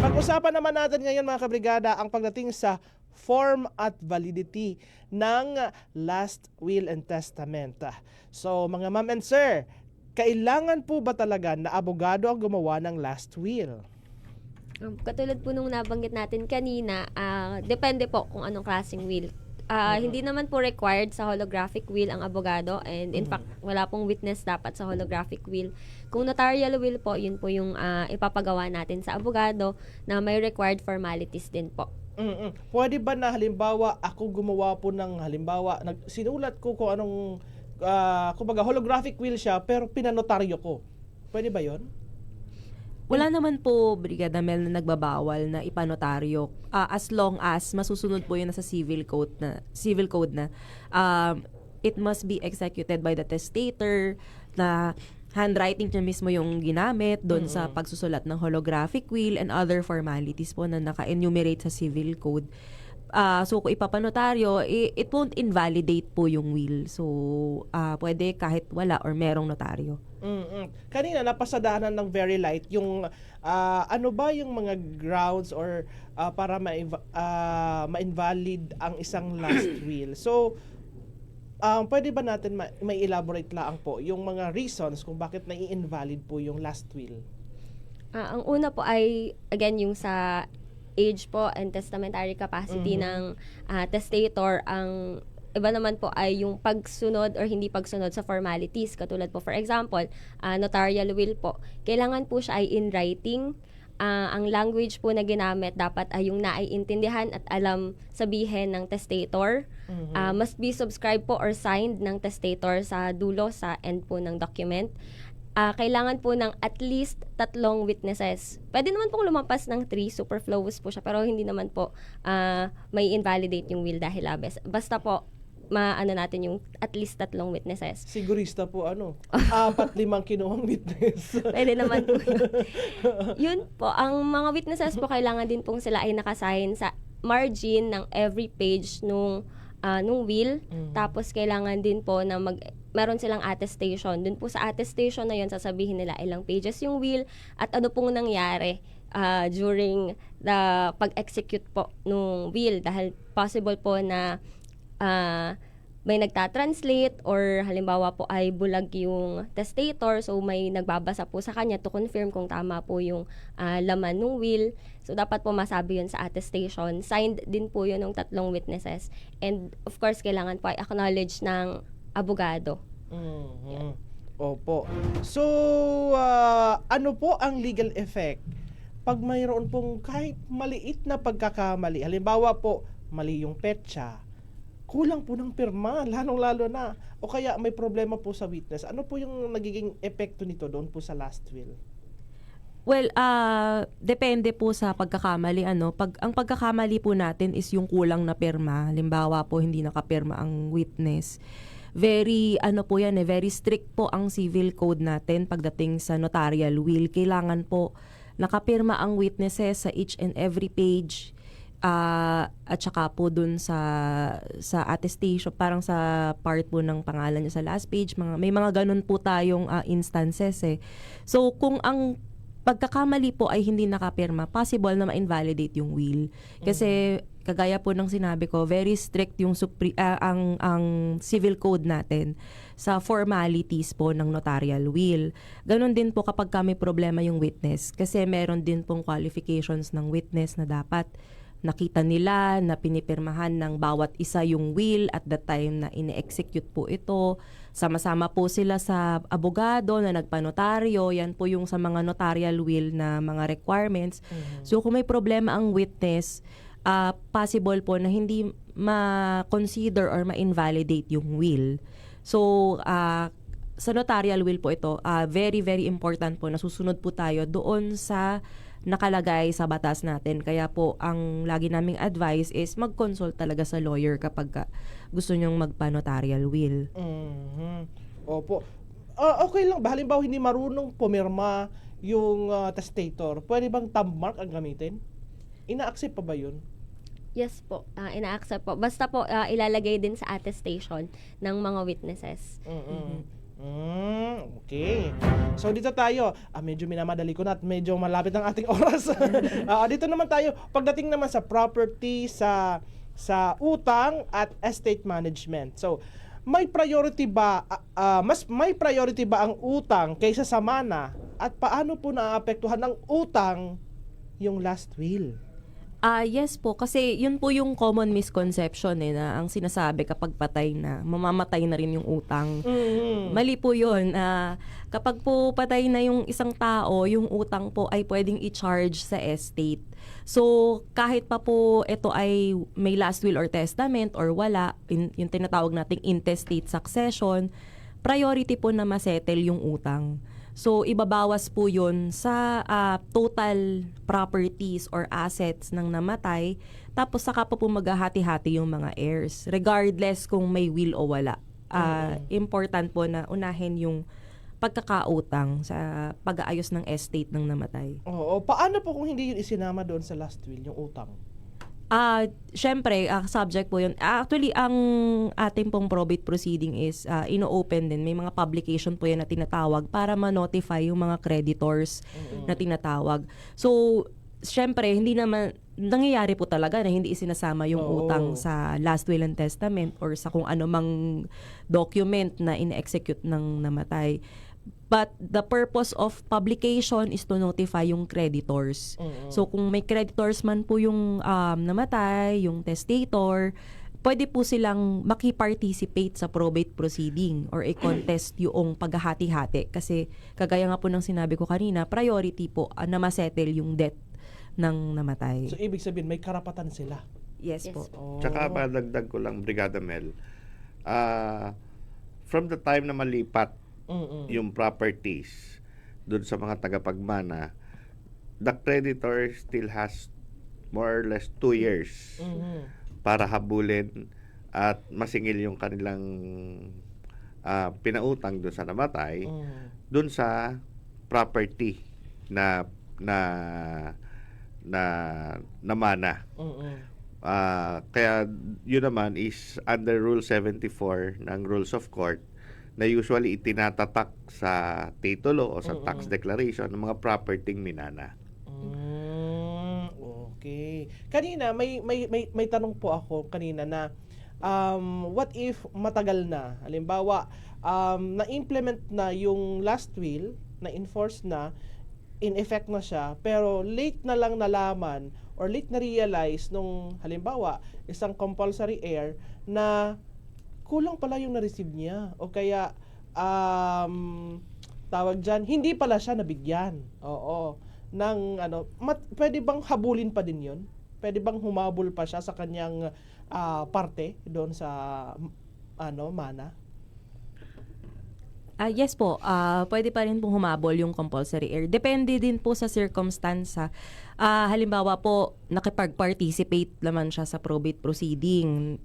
A: Pag-usapan naman natin ngayon, mga kabrigada, ang pagdating sa form at validity ng last will and testament. So, mga ma'am and sir, kailangan po ba talaga na abogado ang gumawa ng last will?
D: Katulad po nung nabanggit natin kanina, depende po kung anong klaseng will. Hindi naman po required sa holographic will ang abogado, and in fact, wala pong witness dapat sa holographic will. Kung notarial will po, yun po yung ipapagawa natin sa abogado na may required formalities din po.
A: Pwede ba na halimbawa ako gumawa po ng sinulat ko kung anong kumbaga holographic will siya pero pinanotaryo ko. Pwede ba 'yon?
C: Wala naman po, Brigada Mel, na nagbabawal na ipanotaryo as long as masusunod po yun sa civil code na it must be executed by the testator, na handwriting niya mismo yung ginamit doon sa pagsusulat ng holographic will and other formalities po na naka-enumerate sa civil code. So kung ipapanotaryo, it won't invalidate po yung will. So pwede kahit wala or merong notaryo.
A: Kanina napasadahanan ng very light yung ano ba yung mga grounds or para ma-invalid ang isang last will. So pwede ba natin may elaborate lang po yung mga reasons kung bakit nai-invalid po yung last will?
D: Ang una po ay, again, yung sa age po and testamentary capacity ng testator. Ang iba naman po ay yung pagsunod or hindi pagsunod sa formalities. Katulad po, for example, notarial will po. Kailangan po siya ay in writing. Ang language po na ginamit dapat ay yung naiintindihan at alam sabihin ng testator. Must be subscribed po or signed ng testator sa dulo, sa end po ng document. Kailangan po ng at least 3 witnesses. Pwede naman pong lumampas ng 3, superfluous po siya, pero hindi naman po may invalidate yung will dahil labes. Basta po, maano natin yung at least 3 witnesses.
A: Sigurista po 4-5 kinuhang witness.
D: Pwede naman po yun. Yun po, ang mga witnesses po kailangan din pong sila ay nakasign sa margin ng every page nung will. Tapos kailangan din po na meron silang attestation. Dun po sa attestation na yun, sasabihin nila ilang pages yung will at ano pong nangyari during the pag-execute po nung will. Dahil possible po na may nagtatranslate or halimbawa po ay bulag yung testator, so may nagbabasa po sa kanya to confirm kung tama po yung laman ng will. So dapat po masabi yun sa attestation. Signed din po yun ng 3 witnesses. And of course, kailangan po ay acknowledge ng abogado.
A: Opo. So, ano po ang legal effect pag mayroon pong kahit maliit na pagkakamali? Halimbawa po, mali yung petsa, kulang po ng pirma, lalong-lalo na. O kaya may problema po sa witness. Ano po yung nagiging epekto nito doon po sa last will?
C: Well, depende po sa pagkakamali. Ang pagkakamali po natin is yung kulang na pirma. Halimbawa po, hindi nakapirma ang witness. Very, very strict po ang civil code natin pagdating sa notarial will. Kailangan po nakapirma ang witnesses sa each and every page. At saka po dun sa attestation, parang sa part po ng pangalan niya sa last page, may mga ganun po tayong instances eh. So kung ang pagkakamali po ay hindi nakapirma, possible na ma-invalidate yung will. Kasi kagaya po ng sinabi ko, very strict yung ang civil code natin sa formalities po ng notarial will. Ganon din po kapag may problema yung witness. Kasi meron din pong qualifications ng witness na dapat nakita nila na pinipirmahan ng bawat isa yung will at the time na ine-execute po ito. Sama-sama po sila sa abogado na nagpanotaryo. Yan po yung sa mga notarial will na mga requirements. So kung may problema ang witness, possible po na hindi ma-consider or ma-invalidate yung will. So sa notarial will po ito, very, very important po na susunod po tayo doon sa nakalagay sa batas natin. Kaya po, ang lagi naming advice is mag-consult talaga sa lawyer kapag gusto nyong magpa-notarial will.
A: Opo. Okay lang ba? Halimbawa, hindi marunong pumirma yung testator. Pwede bang thumb mark ang gamitin? Ina-accept pa ba yun?
D: Yes po, ina-accept po. Basta po ilalagay din sa attestation ng mga witnesses.
A: Okay. So dito tayo, medyo minamadali ko na at medyo malapit ang ating oras. Dito naman tayo, pagdating naman sa property, sa utang at estate management. So, may priority ba ang utang kaysa sa mana at paano po naaapektuhan ng utang yung last will?
C: Yes po, kasi yun po yung common misconception na ang sinasabi kapag patay na, mamamatay na rin yung utang. Mali po yun. Kapag po patay na yung isang tao, yung utang po ay pwedeng i-charge sa estate. So, kahit pa po ito ay may last will or testament or wala, yung tinatawag nating intestate succession, priority po na masettle yung utang. So, ibabawas po yun sa total properties or assets ng namatay. Tapos, saka po maghahati-hati yung mga heirs. Regardless kung may will o wala. Important po na unahin yung pagkakautang sa pag-aayos ng estate ng namatay.
A: Oo, paano po kung hindi yun isinama doon sa last will, yung utang?
C: Syempre, subject po yun. Actually, ang ating pong probate proceeding is ino-open din. May mga publication po yan na tinatawag para ma-notify yung mga creditors na tinatawag. So, syempre, hindi naman, nangyayari po talaga na hindi isinasama yung
A: Oo.
C: utang sa last will and testament or sa kung ano mang document na in-execute ng namatay. But the purpose of publication is to notify yung creditors. So kung may creditors man po yung namatay, yung testator, pwede po silang makiparticipate sa probate proceeding or i-contest yung paghahati-hati. Kasi kagaya nga po ng sinabi ko kanina, priority po na masettle yung debt ng namatay.
A: So, ibig sabihin, may karapatan sila.
C: Yes
D: Yes
C: po.
A: Oh.
E: Tsaka madagdag ko lang, Brigada Mel, from the time na malipat yung properties dun sa mga tagapagmana, the creditor still has more or less 2 years para habulin at masingil yung kanilang pinautang dun sa namatay, dun sa property na namana. Kaya yun naman is under Rule 74 ng Rules of Court na usually itinatatak sa titulo o sa tax declaration ng mga property minana.
A: Okay. Kanina may tanong po ako kanina na what if matagal na? Halimbawa, na-implement na yung last will, na-enforce na, in effect na siya, pero late na lang nalaman or late na realize nung halimbawa isang compulsory heir na kulang pala yung na-receive niya o kaya tawag dyan, hindi pala siya nabigyan. Oo. Ng pwede bang habulin pa din yun? Pwede bang humabol pa siya sa kanyang parte doon sa mana?
C: Yes po, pwede pa rin pong humabol yung compulsory heir. Depende din po sa circumstance. Halimbawa po, nakipag-participate naman siya sa probate proceeding.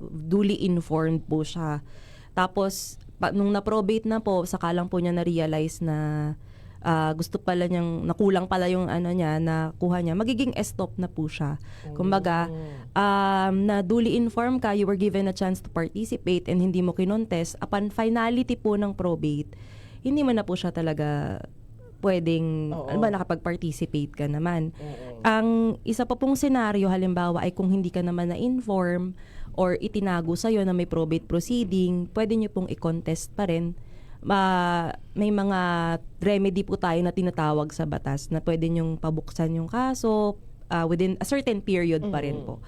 C: Duly informed po siya. Tapos, nung na-probate na po, saka lang po niya na-realize na gusto pala niyang, nakulang pala yung nakuha niya, magiging estop na po siya. Kumbaga, na duly informed ka, you were given a chance to participate and hindi mo kinontest, upon finality po ng probate, hindi mo na po siya talaga pwedeng, nakapag-participate ka naman. Ang isa pa pong senaryo, halimbawa, ay kung hindi ka naman na-inform or itinago sa'yo na may probate proceeding, pwede nyo pong i-contest pa rin. May mga remedy po tayo na tinatawag sa batas na pwede nyong pabuksan yung kaso within a certain period pa rin po.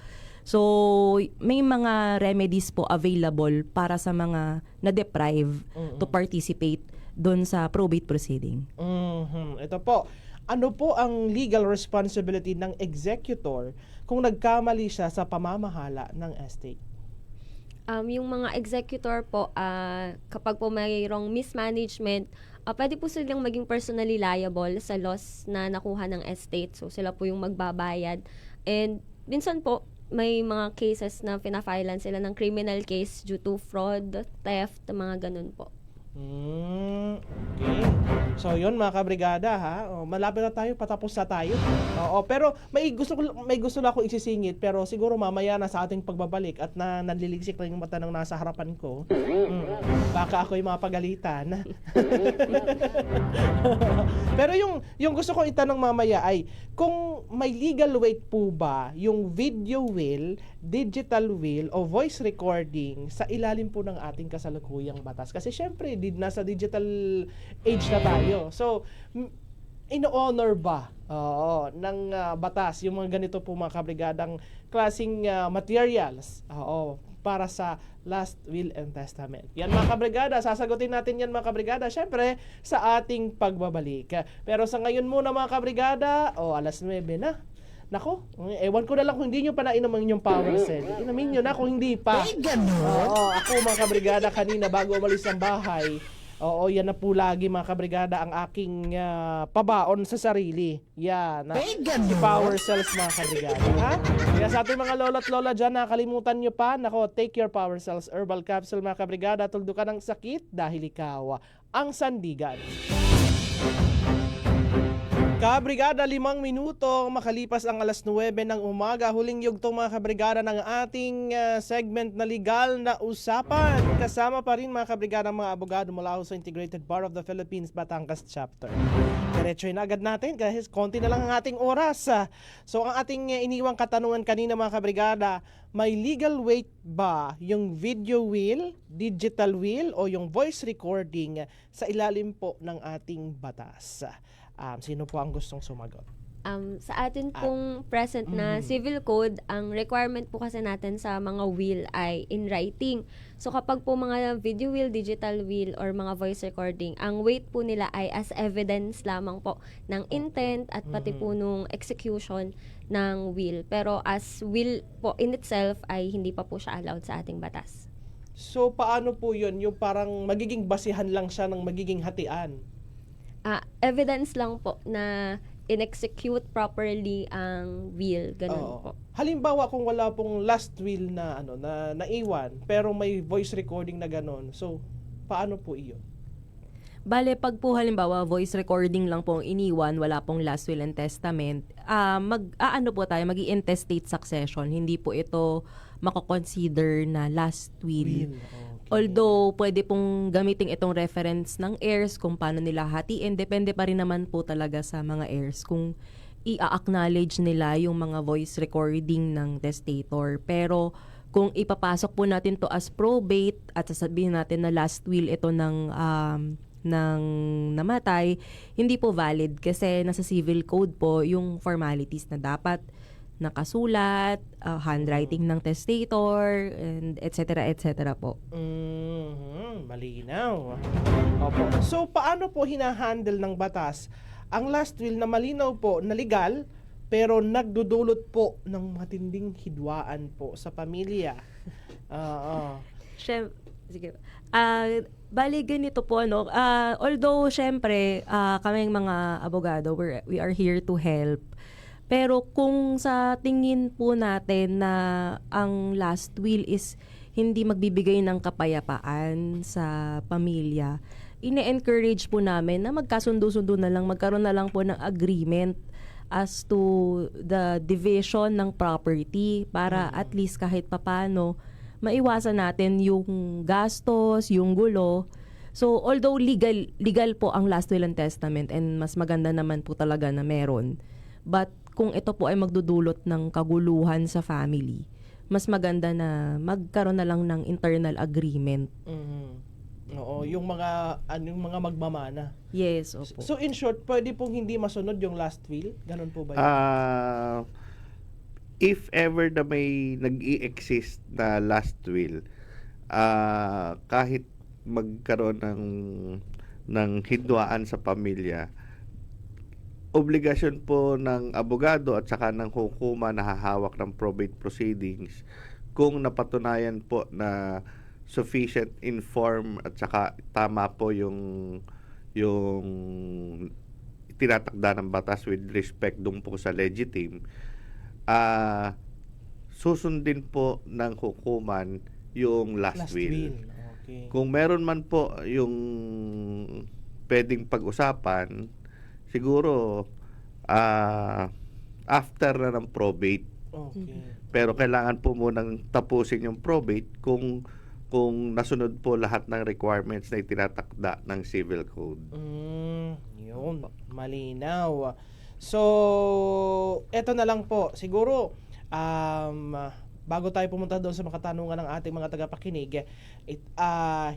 C: So, may mga remedies po available para sa mga na-deprive to participate doon sa probate proceeding.
A: Ito po, ano po ang legal responsibility ng executor kung nagkamali siya sa pamamahala ng estate?
D: Yung mga executor po, kapag po mayroong mismanagement, pwede po silang maging personally liable sa loss na nakuha ng estate. So, sila po yung magbabayad. And minsan po, may mga cases na pina-filean sila ng criminal case due to fraud, theft, mga ganun po.
A: Okay. So yun mga kabrigada malapit na tayo, patapos na tayo. Pero may gusto na ako isisingit, pero siguro mamaya na sa ating pagbabalik at nanliliksik lang yung mata ng nasa harapan ko. Baka ako'y mapagalitan. Pero yung gusto ko itanong mamaya ay kung may legal weight po ba yung video will, digital will o voice recording sa ilalim po ng ating kasalukuyang batas. Kasi syempre nasa digital age na tayo. So, ino-honor ba ng batas yung mga ganito po mga kabrigadang klaseng materials para sa last will and testament? Yan mga kabrigada, sasagutin natin yan mga kabrigada, syempre sa ating pagbabalik. Pero sa ngayon muna mga kabrigada, 9:00 na. Nako, ewan ko na lang kung hindi nyo pa nainom yung power cell. Inamin nyo na kung hindi pa.
B: Ay, ganun?
A: Ako mga kabrigada kanina bago umalis ng bahay, Oo, yan na po lagi mga kabrigada ang aking pabaon sa sarili. Yan. Power cells mga kabrigada. Ha? Kaya sa ating mga lolo't lola dyan, nakalimutan nyo pa, nako, take your power cells herbal capsule mga kabrigada. Tuldo ka ng sakit dahil ikaw ang sandigan. Kabrigada, 5 minuto makalipas ang alas 9 ng umaga. Huling yugtong mga kabrigada ng ating segment na legal na usapan. Kasama pa rin mga kabrigada mga abogado mula sa Integrated Bar of the Philippines, Batangas Chapter. Diretsoy na agad natin kasi konti na lang ang ating oras. So ang ating iniwang katanungan kanina mga kabrigada, may legal weight ba yung video will, digital will o yung voice recording sa ilalim po ng ating batas? Sino po ang gustong sumagot?
D: Sa atin pong present na civil code, ang requirement po kasi natin sa mga will ay in writing. So kapag po mga video will, digital will, or mga voice recording, ang weight po nila ay as evidence lamang po ng intent at pati po nung execution ng will. Pero as will po in itself ay hindi pa po siya allowed sa ating batas.
A: So paano po yun? Yung parang magiging basihan lang siya ng magiging hatian?
D: Evidence lang po na in-execute properly ang will, ganun
A: Oo.
D: po.
A: Halimbawa kung wala pong last will na na naiwan pero may voice recording na ganun. So paano po iyon?
C: Bale, pag po halimbawa voice recording lang po ang iniwan, wala pong last will and testament, mag-intestate succession. Hindi po ito mako-consider na last will.
A: Okay.
C: Although, pwede pong gamitin itong reference ng heirs kung paano nila hatiin. Depende pa rin naman po talaga sa mga heirs kung i-acknowledge nila yung mga voice recording ng testator. Pero kung ipapasok po natin to as probate at sasabihin natin na last will ito ng namatay, hindi po valid kasi nasa civil code po yung formalities na dapat nakasulat, handwriting ng testator, and etc. po.
A: Malinaw. Opo. So, paano po hinahandle ng batas ang last will na malinaw po na legal pero nagdudulot po ng matinding hidwaan po sa pamilya?
C: Sige. Bali ganito po although syempre kaming mga abogado we are here to help. Pero kung sa tingin po natin na ang last will is hindi magbibigay ng kapayapaan sa pamilya, ine-encourage po namin na magkasundo-sundo na lang, magkaroon na lang po ng agreement as to the division ng property para at least kahit papano maiwasan natin yung gastos, yung gulo. So although legal po ang last will and testament and mas maganda naman po talaga na meron. But kung ito po ay magdudulot ng kaguluhan sa family, mas maganda na magkaroon na lang ng internal agreement.
A: Oo, yung mga magmamana.
C: Yes, opo.
A: So in short, pwede pong hindi masunod yung last will? Ganun po ba yun?
E: If ever na may nag-i-exist na last will, kahit magkaroon ng hidwaan sa pamilya, obligasyon po ng abogado at saka ng hukuma na hahawak ng probate proceedings kung napatunayan po na sufficient inform at saka tama po yung tinatakda ng batas with respect dun po sa legitime, susundin po ng hukuman yung last will.
A: Okay.
E: Kung meron man po yung pwedeng pag-usapan, siguro after na ng probate.
A: Okay.
E: Pero kailangan po munang tapusin yung probate kung nasunod po lahat ng requirements na itinatakda ng civil code.
A: Yun, malinaw. So, eto na lang po. Siguro, bago tayo pumunta doon sa mga katanungan ng ating mga tagapakinig,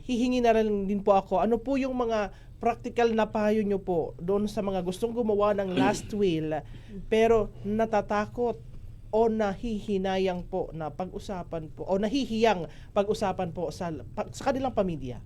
A: hihingi na rin din po ako, ano po yung mga practical na payo nyo po doon sa mga gustong gumawa ng last will pero natatakot o nahihinayang po na pag-usapan po o nahihiyang pag-usapan po sa kanilang pamilya?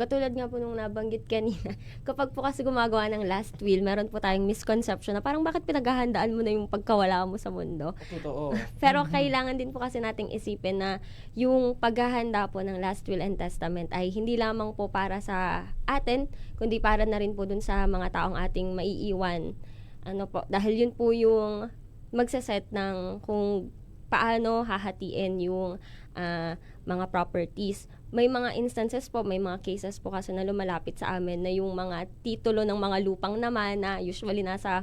D: Katulad nga po nung nabanggit kanina, kapag po kasi gumagawa ng last will, meron po tayong misconception na parang bakit pinaghahandaan mo na yung pagkawala mo sa mundo.
A: Totoo.
D: Pero kailangan din po kasi nating isipin na yung paghahanda po ng last will and testament ay hindi lamang po para sa atin, kundi para na rin po dun sa mga taong ating maiiwan. Dahil yun po yung magsaset ng kung paano hahatiin yung mga properties. May mga instances po, may mga cases po kasi na lumalapit sa amin na yung mga titulo ng mga lupang naman na usually nasa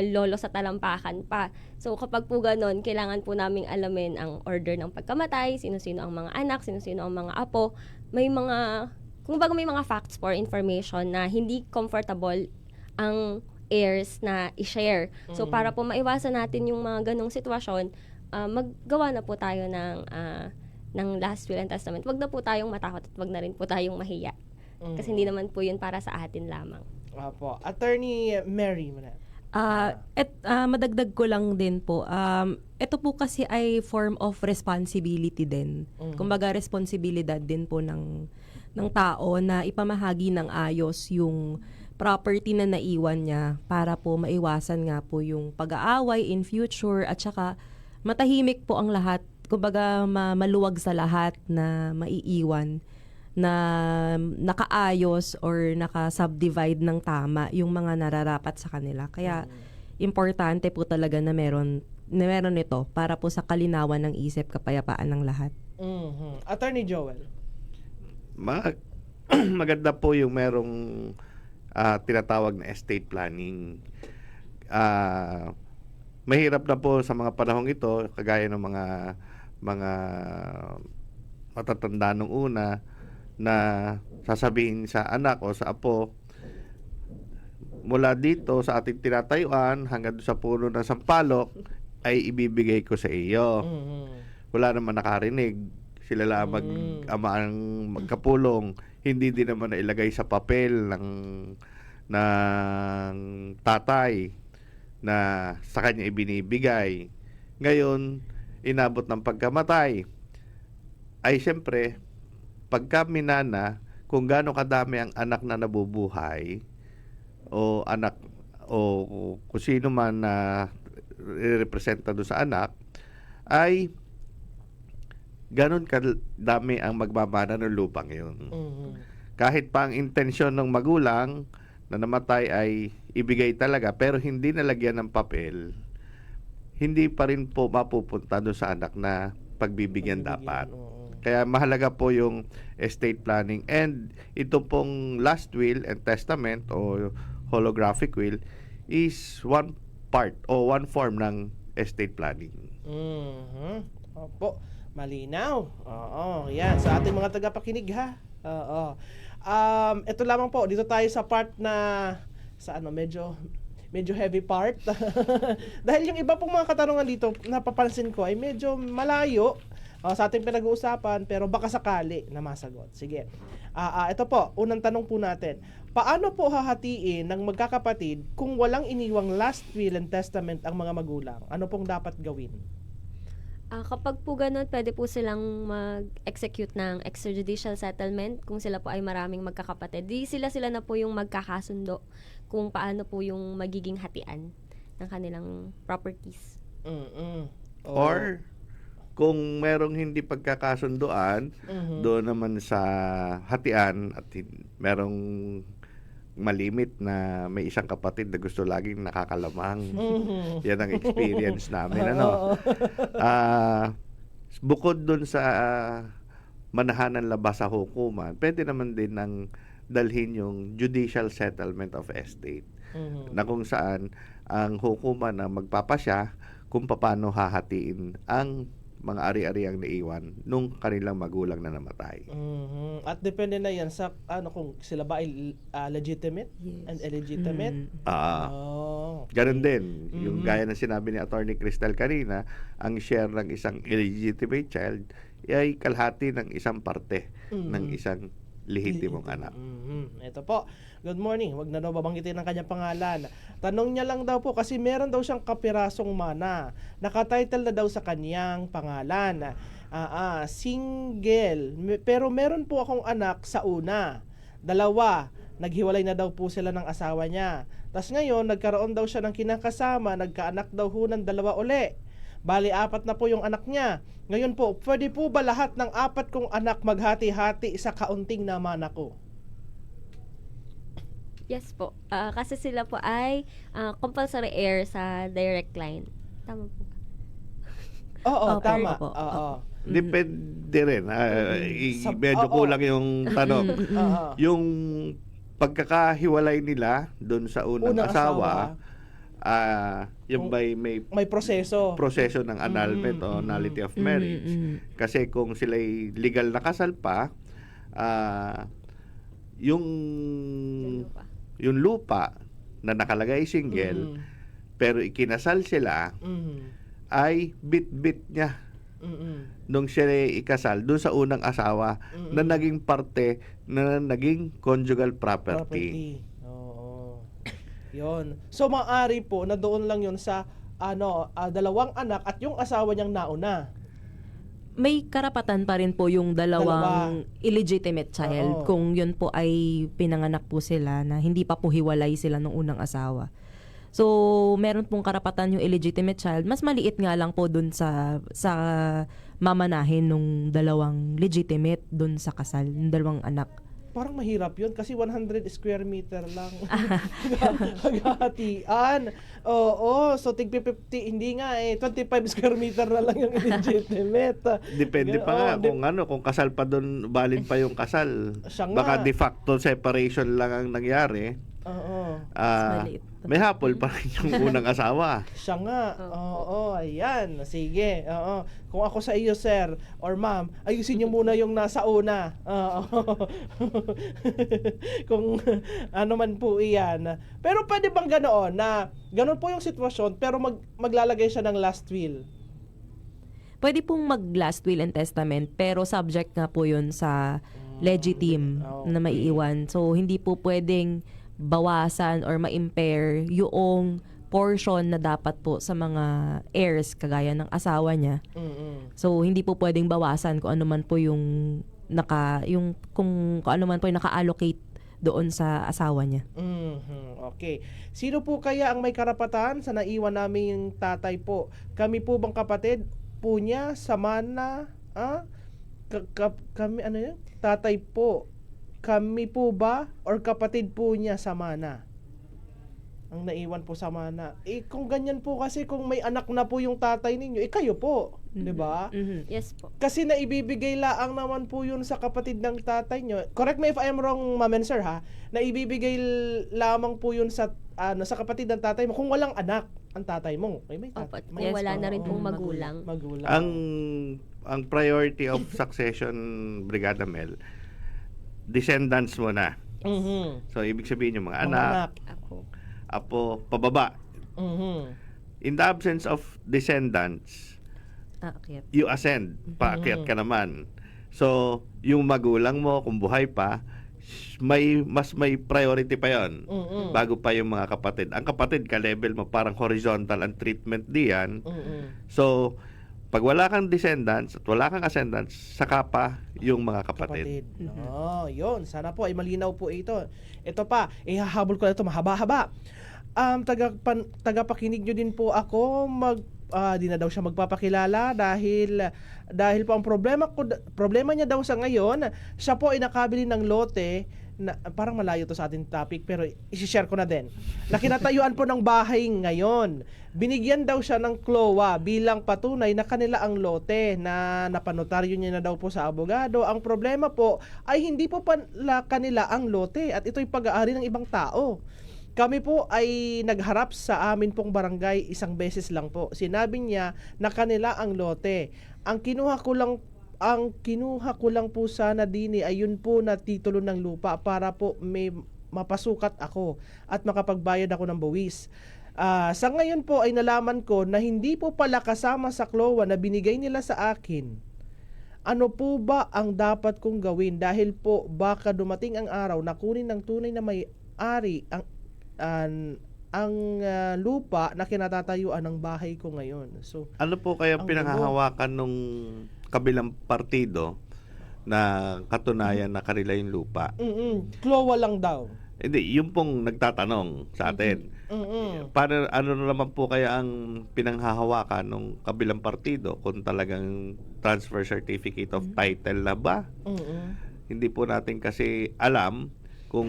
D: lolo sa talampakan pa. So kapag po ganun, kailangan po naming alamin ang order ng pagkamatay, sino-sino ang mga anak, sino-sino ang mga apo. May mga, may mga facts for information na hindi comfortable ang heirs na i-share. So para po maiwasan natin yung mga ganong sitwasyon, maggawa na po tayo ng last will and testament. Wag na po tayong matakot at wag na rin po tayong mahiya. Kasi hindi naman po yun para sa atin lamang.
A: Opo. Attorney Mary mo na.
C: Madagdag ko lang din po, ito po kasi ay form of responsibility din. Kumbaga, responsibilidad din po ng tao na ipamahagi ng ayos yung property na naiwan niya para po maiwasan nga po yung pag-aaway in future at saka matahimik po ang lahat. Kumbaga, maluwag sa lahat na maiiwan na nakaayos or naka-subdivide ng tama yung mga nararapat sa kanila. Kaya, importante po talaga na meron ito para po sa kalinawan ng isip, kapayapaan ng lahat.
A: Attorney Joel.
E: Maganda po yung merong tinatawag na estate planning. Mahirap na po sa mga panahong ito, kagaya ng mga matatanda nung una, na sasabihin sa anak o sa apo, mula dito sa ating tinatayuan hanggang sa puno ng sampalok ay ibibigay ko sa iyo. Wala naman nakarinig. Sila lang ama ang magkapulong. Hindi din naman nailagay sa papel ng tatay na sa kanya ibinibigay. Ngayon, inabot ng pagkamatay. Ay siyempre, pagka minana, kung gaano kadami ang anak na nabubuhay, o kung sino man na representa doon sa anak, ay ganon kadami ang magmamana ng lupang yun. Kahit pa ang intensyon ng magulang na namatay ay ibigay talaga, pero hindi nalagyan ng papel, hindi pa rin po mapupunta doon sa anak na pagbibigyan dapat. Kaya mahalaga po yung estate planning, and ito pong last will and testament o holographic will is one part o one form ng estate planning.
A: Opo, malinaw. Oo, yan. Sa ating mga tagapakinig ha. Oo. Ito lamang po, dito tayo sa part na medyo heavy part. Dahil yung iba pong mga katanungan dito, napapansin ko ay medyo malayo sa ating pinag-uusapan, pero baka sakali na masagot. Sige. Ito po, unang tanong po natin. Paano po hahatiin ng magkakapatid kung walang iniwang last will and testament ang mga magulang? Ano pong dapat gawin?
D: Kapag po ganun, pwede po silang mag-execute ng extrajudicial settlement kung sila po ay maraming magkakapatid. Di sila na po yung magkakasundo kung paano po yung magiging hatian ng kanilang properties.
E: Or kung merong hindi pagkakasunduan, doon naman sa hatian at merong malimit na may isang kapatid na gusto laging nakakalamang. Yan ang experience namin. Bukod doon sa manahanan labas sa hukuman, pwede naman din ng dalhin yung judicial settlement of estate, na kung saan ang hukuman na magpapasya kung paano hahatiin ang mga ari-ariang naiwan nung kanilang magulang na namatay.
A: At depende na yan sa kung sila ba ay legitimate and illegitimate.
E: Ganun din. Yung gaya na sinabi ni Attorney Cristal kanina, ang share ng isang illegitimate child ay kalahati ng isang parte ng isang lehitimong anak.
A: Ito po. Good morning. Huwag na daw babanggitin ang kanyang pangalan. Tanong niya lang daw po kasi meron daw siyang kapirasong mana. Nakatitle na daw sa kanyang pangalan. Single. Pero meron po akong anak sa una. 2, naghiwalay na daw po sila ng asawa niya. Tapos ngayon, nagkaroon daw siya ng kinakasama, nagkaanak daw ho ng 2 uli. Bali, 4 na po yung anak niya. Ngayon po, pwede po ba lahat ng 4 kong anak maghati-hati sa kaunting naman ako?
D: Yes po. Kasi sila po ay compulsory heir sa direct line. Tama po.
A: Oo,
C: Opo,
A: tama.
C: opo.
A: Oo.
E: Depende rin. Medyo
A: Oo.
E: kulang yung tanong.
A: Oo.
E: Yung pagkakahiwalay nila doon sa unang asawa, yung may
A: May proseso.
E: proseso ng annulment o nullity of marriage. Kasi kung sila'y legal na kasal pa, yung
D: Lupa.
E: yung lupa na nakalagay single, pero ikinasal sila, ay bit-bit niya nung siya ay ikasal doon sa unang asawa na naging parte na naging conjugal property.
A: Oo. Yon. So maaari po na doon lang yon sa 2 anak at yung asawa niyang nauna.
C: May karapatan pa rin po yung dalawang illegitimate child
A: Oo.
C: kung yun po ay pinanganak po sila na hindi pa po hiwalay sila nung unang asawa. So, meron pong karapatan yung illegitimate child. Mas maliit nga lang po dun sa mamanahin nung dalawang legitimate dun sa kasal, yung dalawang anak.
A: Parang mahirap yun kasi 100 square meter lang. Maghahatian. Oo. So, tig 50, hindi nga 25 square meter na lang yung illegitimate.
E: Depende pa nga
A: Oo,
E: kung kasal pa doon, valid pa yung kasal.
A: Siya nga.
E: Baka de facto separation lang ang nangyari.
A: Oo.
C: maliit.
E: May hapol pa rin yung unang asawa.
A: Siya nga. Oo, ayan. Sige. Oo. Kung ako sa iyo, sir, or ma'am, ayusin niyo muna yung nasa una. Oo. Kung ano man po iyan. Pero pwede bang ganoon na ganoon po yung sitwasyon pero maglalagay siya ng last will?
C: Pwede pong mag-last will and testament pero subject nga po yun sa legitime na maiiwan. So, hindi po pwedeng bawasan or ma-impair yung portion na dapat po sa mga heirs kagaya ng asawa niya. So hindi po pwedeng bawasan kung ano man po yung kung ano man po yung naka-allocate doon sa asawa niya.
A: Okay. Sino po kaya ang may karapatan sa naiwan naming tatay po? Kami po bang kapatid po niya sa mana? Kami ano yun? Tatay po. Kami po ba or kapatid po niya sa mana? Ang naiwan po sa mana. Kung ganyan po kasi kung may anak na po yung tatay ninyo, kayo po, 'di ba?
D: Yes po.
A: Kasi naibibigay laang naman po yun sa kapatid ng tatay nyo. Correct me if I am wrong, ma'am and sir, ha? Naibibigay lamang po yun sa sa kapatid ng tatay mo kung walang anak ang tatay mo. May
D: Opo. Kung
C: Yes
D: wala
C: po.
D: na rin pong
C: Oo,
D: magulang.
A: Magulang.
E: Ang priority of succession, Brigada Mel, descendants mo na. So, ibig sabihin yung mga anak,
D: Ako.
E: apo, pababa. In the absence of descendants,
C: Aakyat.
E: you ascend, paakyat ka naman. So, yung magulang mo, kung buhay pa, mas may priority pa yon bago pa yung mga kapatid. Ang kapatid, ka-level mo, parang horizontal ang treatment diyan. So, pag wala kang descendants at wala kang ascendants, saka pa yung mga kapatid.
A: Yun. Sana po ay malinaw po ito. Ito pa, ihahabol ko na ito mahaba-haba. Tagapakinig nyo din po ako, di na daw siya magpapakilala dahil po ang problema niya daw sa ngayon, siya po ay nakabili ng lote na, parang malayo to sa ating topic pero i-share ko na din. Na kinatayuan po ng bahay ngayon. Binigyan daw siya ng CLOA bilang patunay na kanila ang lote na napanotaryo niya na daw po sa abogado. Ang problema po ay hindi po pala kanila ang lote at ito'y pag-aari ng ibang tao. Kami po ay nagharap sa amin pong barangay 1 beses lang po. Sinabi niya na kanila ang lote. Ang kinuha ko lang po sana dini ay yun po na titulo ng lupa para po may mapasukat ako at makapagbayad ako ng buwis. Sa ngayon po ay nalaman ko na hindi po pala kasama sa CLOA na binigay nila sa akin. Ano po ba ang dapat kong gawin? Dahil po baka dumating ang araw na kunin ng tunay na may-ari ang lupa na kinatatayuan ng bahay ko ngayon. So,
E: Ano po kaya
A: ang
E: pinanghahawakan nung kabilang partido na katunayan na kanila yung lupa.
A: Klowa lang daw.
E: Hindi, yung pong nagtatanong sa atin. Para ano na naman po kaya ang pinanghahawakan ng kabilang partido kung talagang transfer certificate of title na ba? Hindi po natin kasi alam kung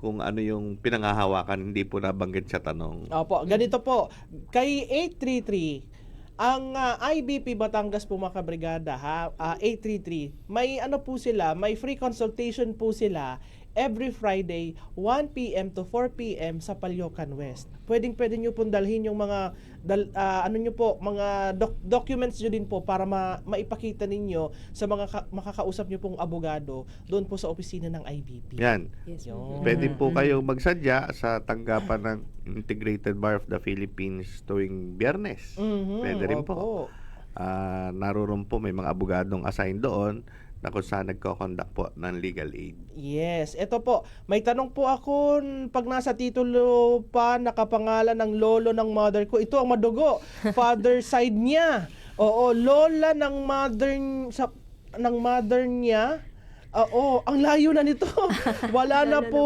E: ano yung pinanghahawakan, hindi po nabanggit sa tanong.
A: Opo, ganito po. Kay 833, ang IBP Batangas po mga kabrigada, 833, may ano po sila, may free consultation po sila every Friday, 1 p.m. to 4 p.m. sa Palyokan West. Pwede nyo pong dalhin yung mga mga documents nyo din po para maipakita ninyo sa mga makakausap nyo pong abogado doon po sa opisina ng IBP.
E: Yan.
C: Yes,
A: Yun.
E: Pwede po kayong magsadya sa tanggapan ng Integrated Bar of the Philippines tuwing Biyernes. Pwede rin po.
A: Opo.
E: Naroon po may mga abogadong assigned doon na kung saan nagko-conduct po ng legal aid.
A: Yes, ito po. May tanong po ako, pag nasa titulo pa nakapangalan ng lolo ng mother ko, ito ang madugo. Father side niya. Oo, lola ng mother niya. Oo, ang layo na nito. Wala na po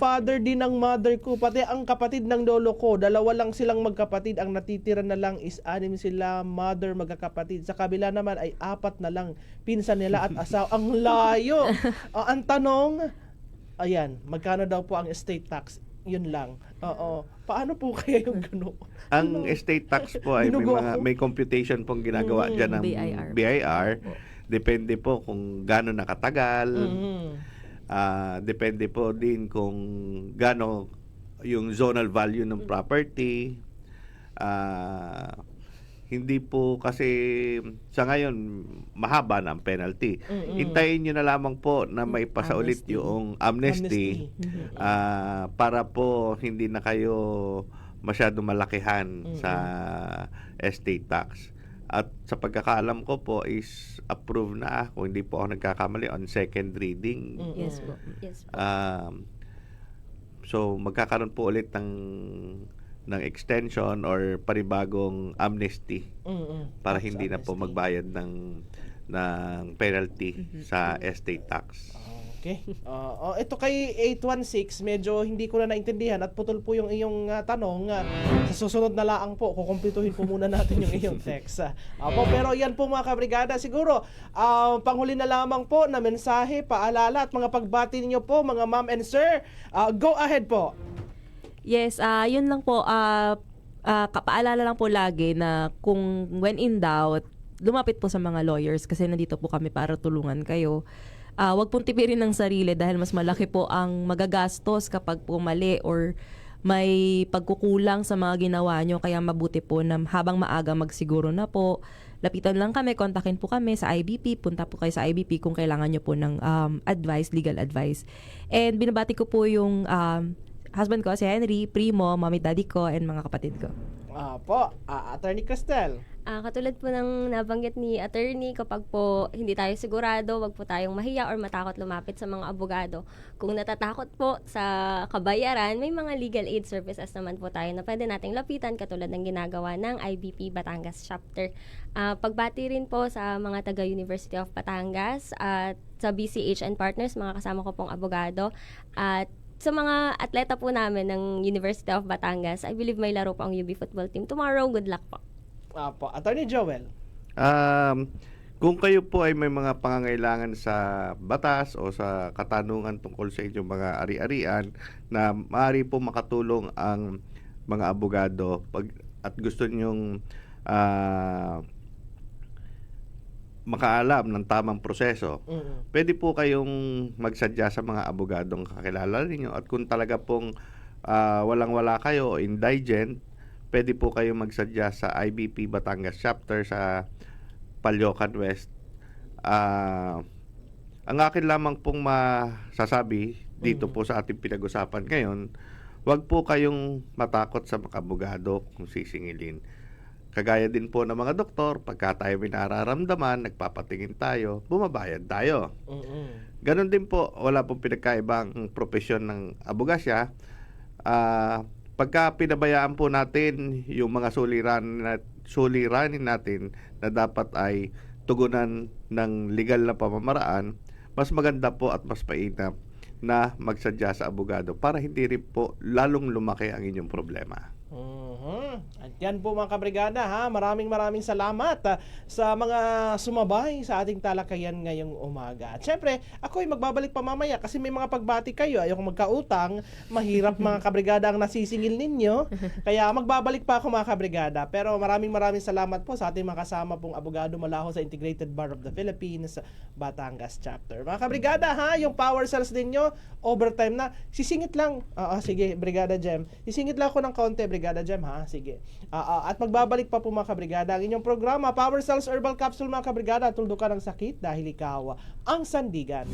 A: father din ng mother ko. Pati ang kapatid ng lolo ko, dalawa lang silang magkapatid. Ang natitira na lang is 6 sila mother magkakapatid. Sa kabila naman ay 4 na lang pinsan nila at asawa. Ang layo. Ang tanong, ayan, magkano daw po ang estate tax? Yun lang. Oo. Paano po kaya yung gano'n?
E: Ang estate tax po ay
A: Binugo ako.
E: may computation pong ginagawa dyan ng BIR. Depende po kung gaano nakatagal. Depende po din kung gaano yung zonal value ng property. Hindi po kasi sa ngayon mahaba na ang penalty. Hintayin nyo na lamang po na may pasaulit yung amnesty, para po hindi na kayo masyado malakihan sa estate tax. At sa pagkakaalam ko po is approved na, kung hindi po ako nagkakamali, on second reading.
C: Yes po.
D: Yes po.
E: So magkakaroon po ulit ng extension or panibagong amnesty para hindi na po magbayad ng penalty sa estate tax.
A: Okay. Ito kay 816, medyo hindi ko na naintindihan at putol po yung iyong tanong. Sa susunod na laang po, kukumpletuhin po muna natin yung iyong text. Pero yan po mga kabrigada, siguro, panghuli na lamang po na mensahe, paalala at mga pagbati ninyo po, mga ma'am and sir. Go ahead po.
C: Yes, yun lang po. Paalala lang po lagi na kung when in doubt, lumapit po sa mga lawyers kasi nandito po kami para tulungan kayo. Wag pong tipirin ng sarili dahil mas malaki po ang magagastos kapag po mali or may pagkukulang sa mga ginawa nyo. Kaya mabuti po na habang maaga magsiguro na po. Lapitan lang kami, kontakin po kami sa IBP. Punta po kayo sa IBP kung kailangan nyo po ng advice, legal advice. And binabati ko po yung husband ko, si Henry, primo, mommy, daddy ko, and mga kapatid ko.
A: Attorney Cristel.
D: Katulad po ng nabanggit ni attorney, kapag po hindi tayo sigurado, wag po tayong mahiya or matakot lumapit sa mga abogado. Kung natatakot po sa kabayaran, may mga legal aid services naman po tayo na pwede nating lapitan katulad ng ginagawa ng IBP Batangas Chapter. Pagbati rin po sa mga taga University of Batangas at sa BCH and Partners, mga kasama ko pong abogado. At sa mga atleta po namin ng University of Batangas, I believe may laro po ang UB football team tomorrow. Good luck po.
A: Attorney Joel.
E: Kung kayo po ay may mga pangangailangan sa batas o sa katanungan tungkol sa inyong mga ari-arian na maaari po makatulong ang mga abogado at gusto nyong makaalam ng tamang proseso, pwede po kayong magsadya sa mga abogadong kakilala ninyo. At kung talaga pong walang-wala kayo o indigent, pwede po kayong magsadya sa IBP Batangas Chapter sa Palyokan West. Ang akin lamang pong masasabi dito po sa ating pinag-usapan ngayon, wag po kayong matakot sa mga abogado kung sisingilin. Kagaya din po ng mga doktor, pagka tayo may nararamdaman, nagpapatingin tayo, bumabayad tayo. Ganon din po, wala pong pinagkaibang propesyon ng abogasya. Pagka pinabayaan po natin yung mga suliranin natin na dapat ay tugunan ng legal na pamamaraan, mas maganda po at mas mainam na magsadya sa abogado para hindi rin po lalong lumaki ang inyong problema.
A: At yan po mga kabrigada, ha, maraming salamat sa mga sumabay sa ating talakayan ngayong umaga. At syempre, ako ay magbabalik pa mamaya kasi may mga pagbati kayo. Ayokong magkautang, mahirap mga kabrigada ang nasisingil ninyo. Kaya magbabalik pa ako mga kabrigada. Pero maraming salamat po sa ating mga kasama pong abogado malaho sa Integrated Bar of the Philippines, Batangas Chapter. Mga kabrigada, ha, yung power cells ninyo, overtime na. Sisingit lang. Sige, Brigada Jem. Sisingit lang ako ng konti, Brigada Jem, ha? Sige. At magbabalik pa po mga kabrigada ang inyong programa, Power Cells Herbal Capsule mga kabrigada, tuldukan ng sakit dahil ikaw ang sandigan.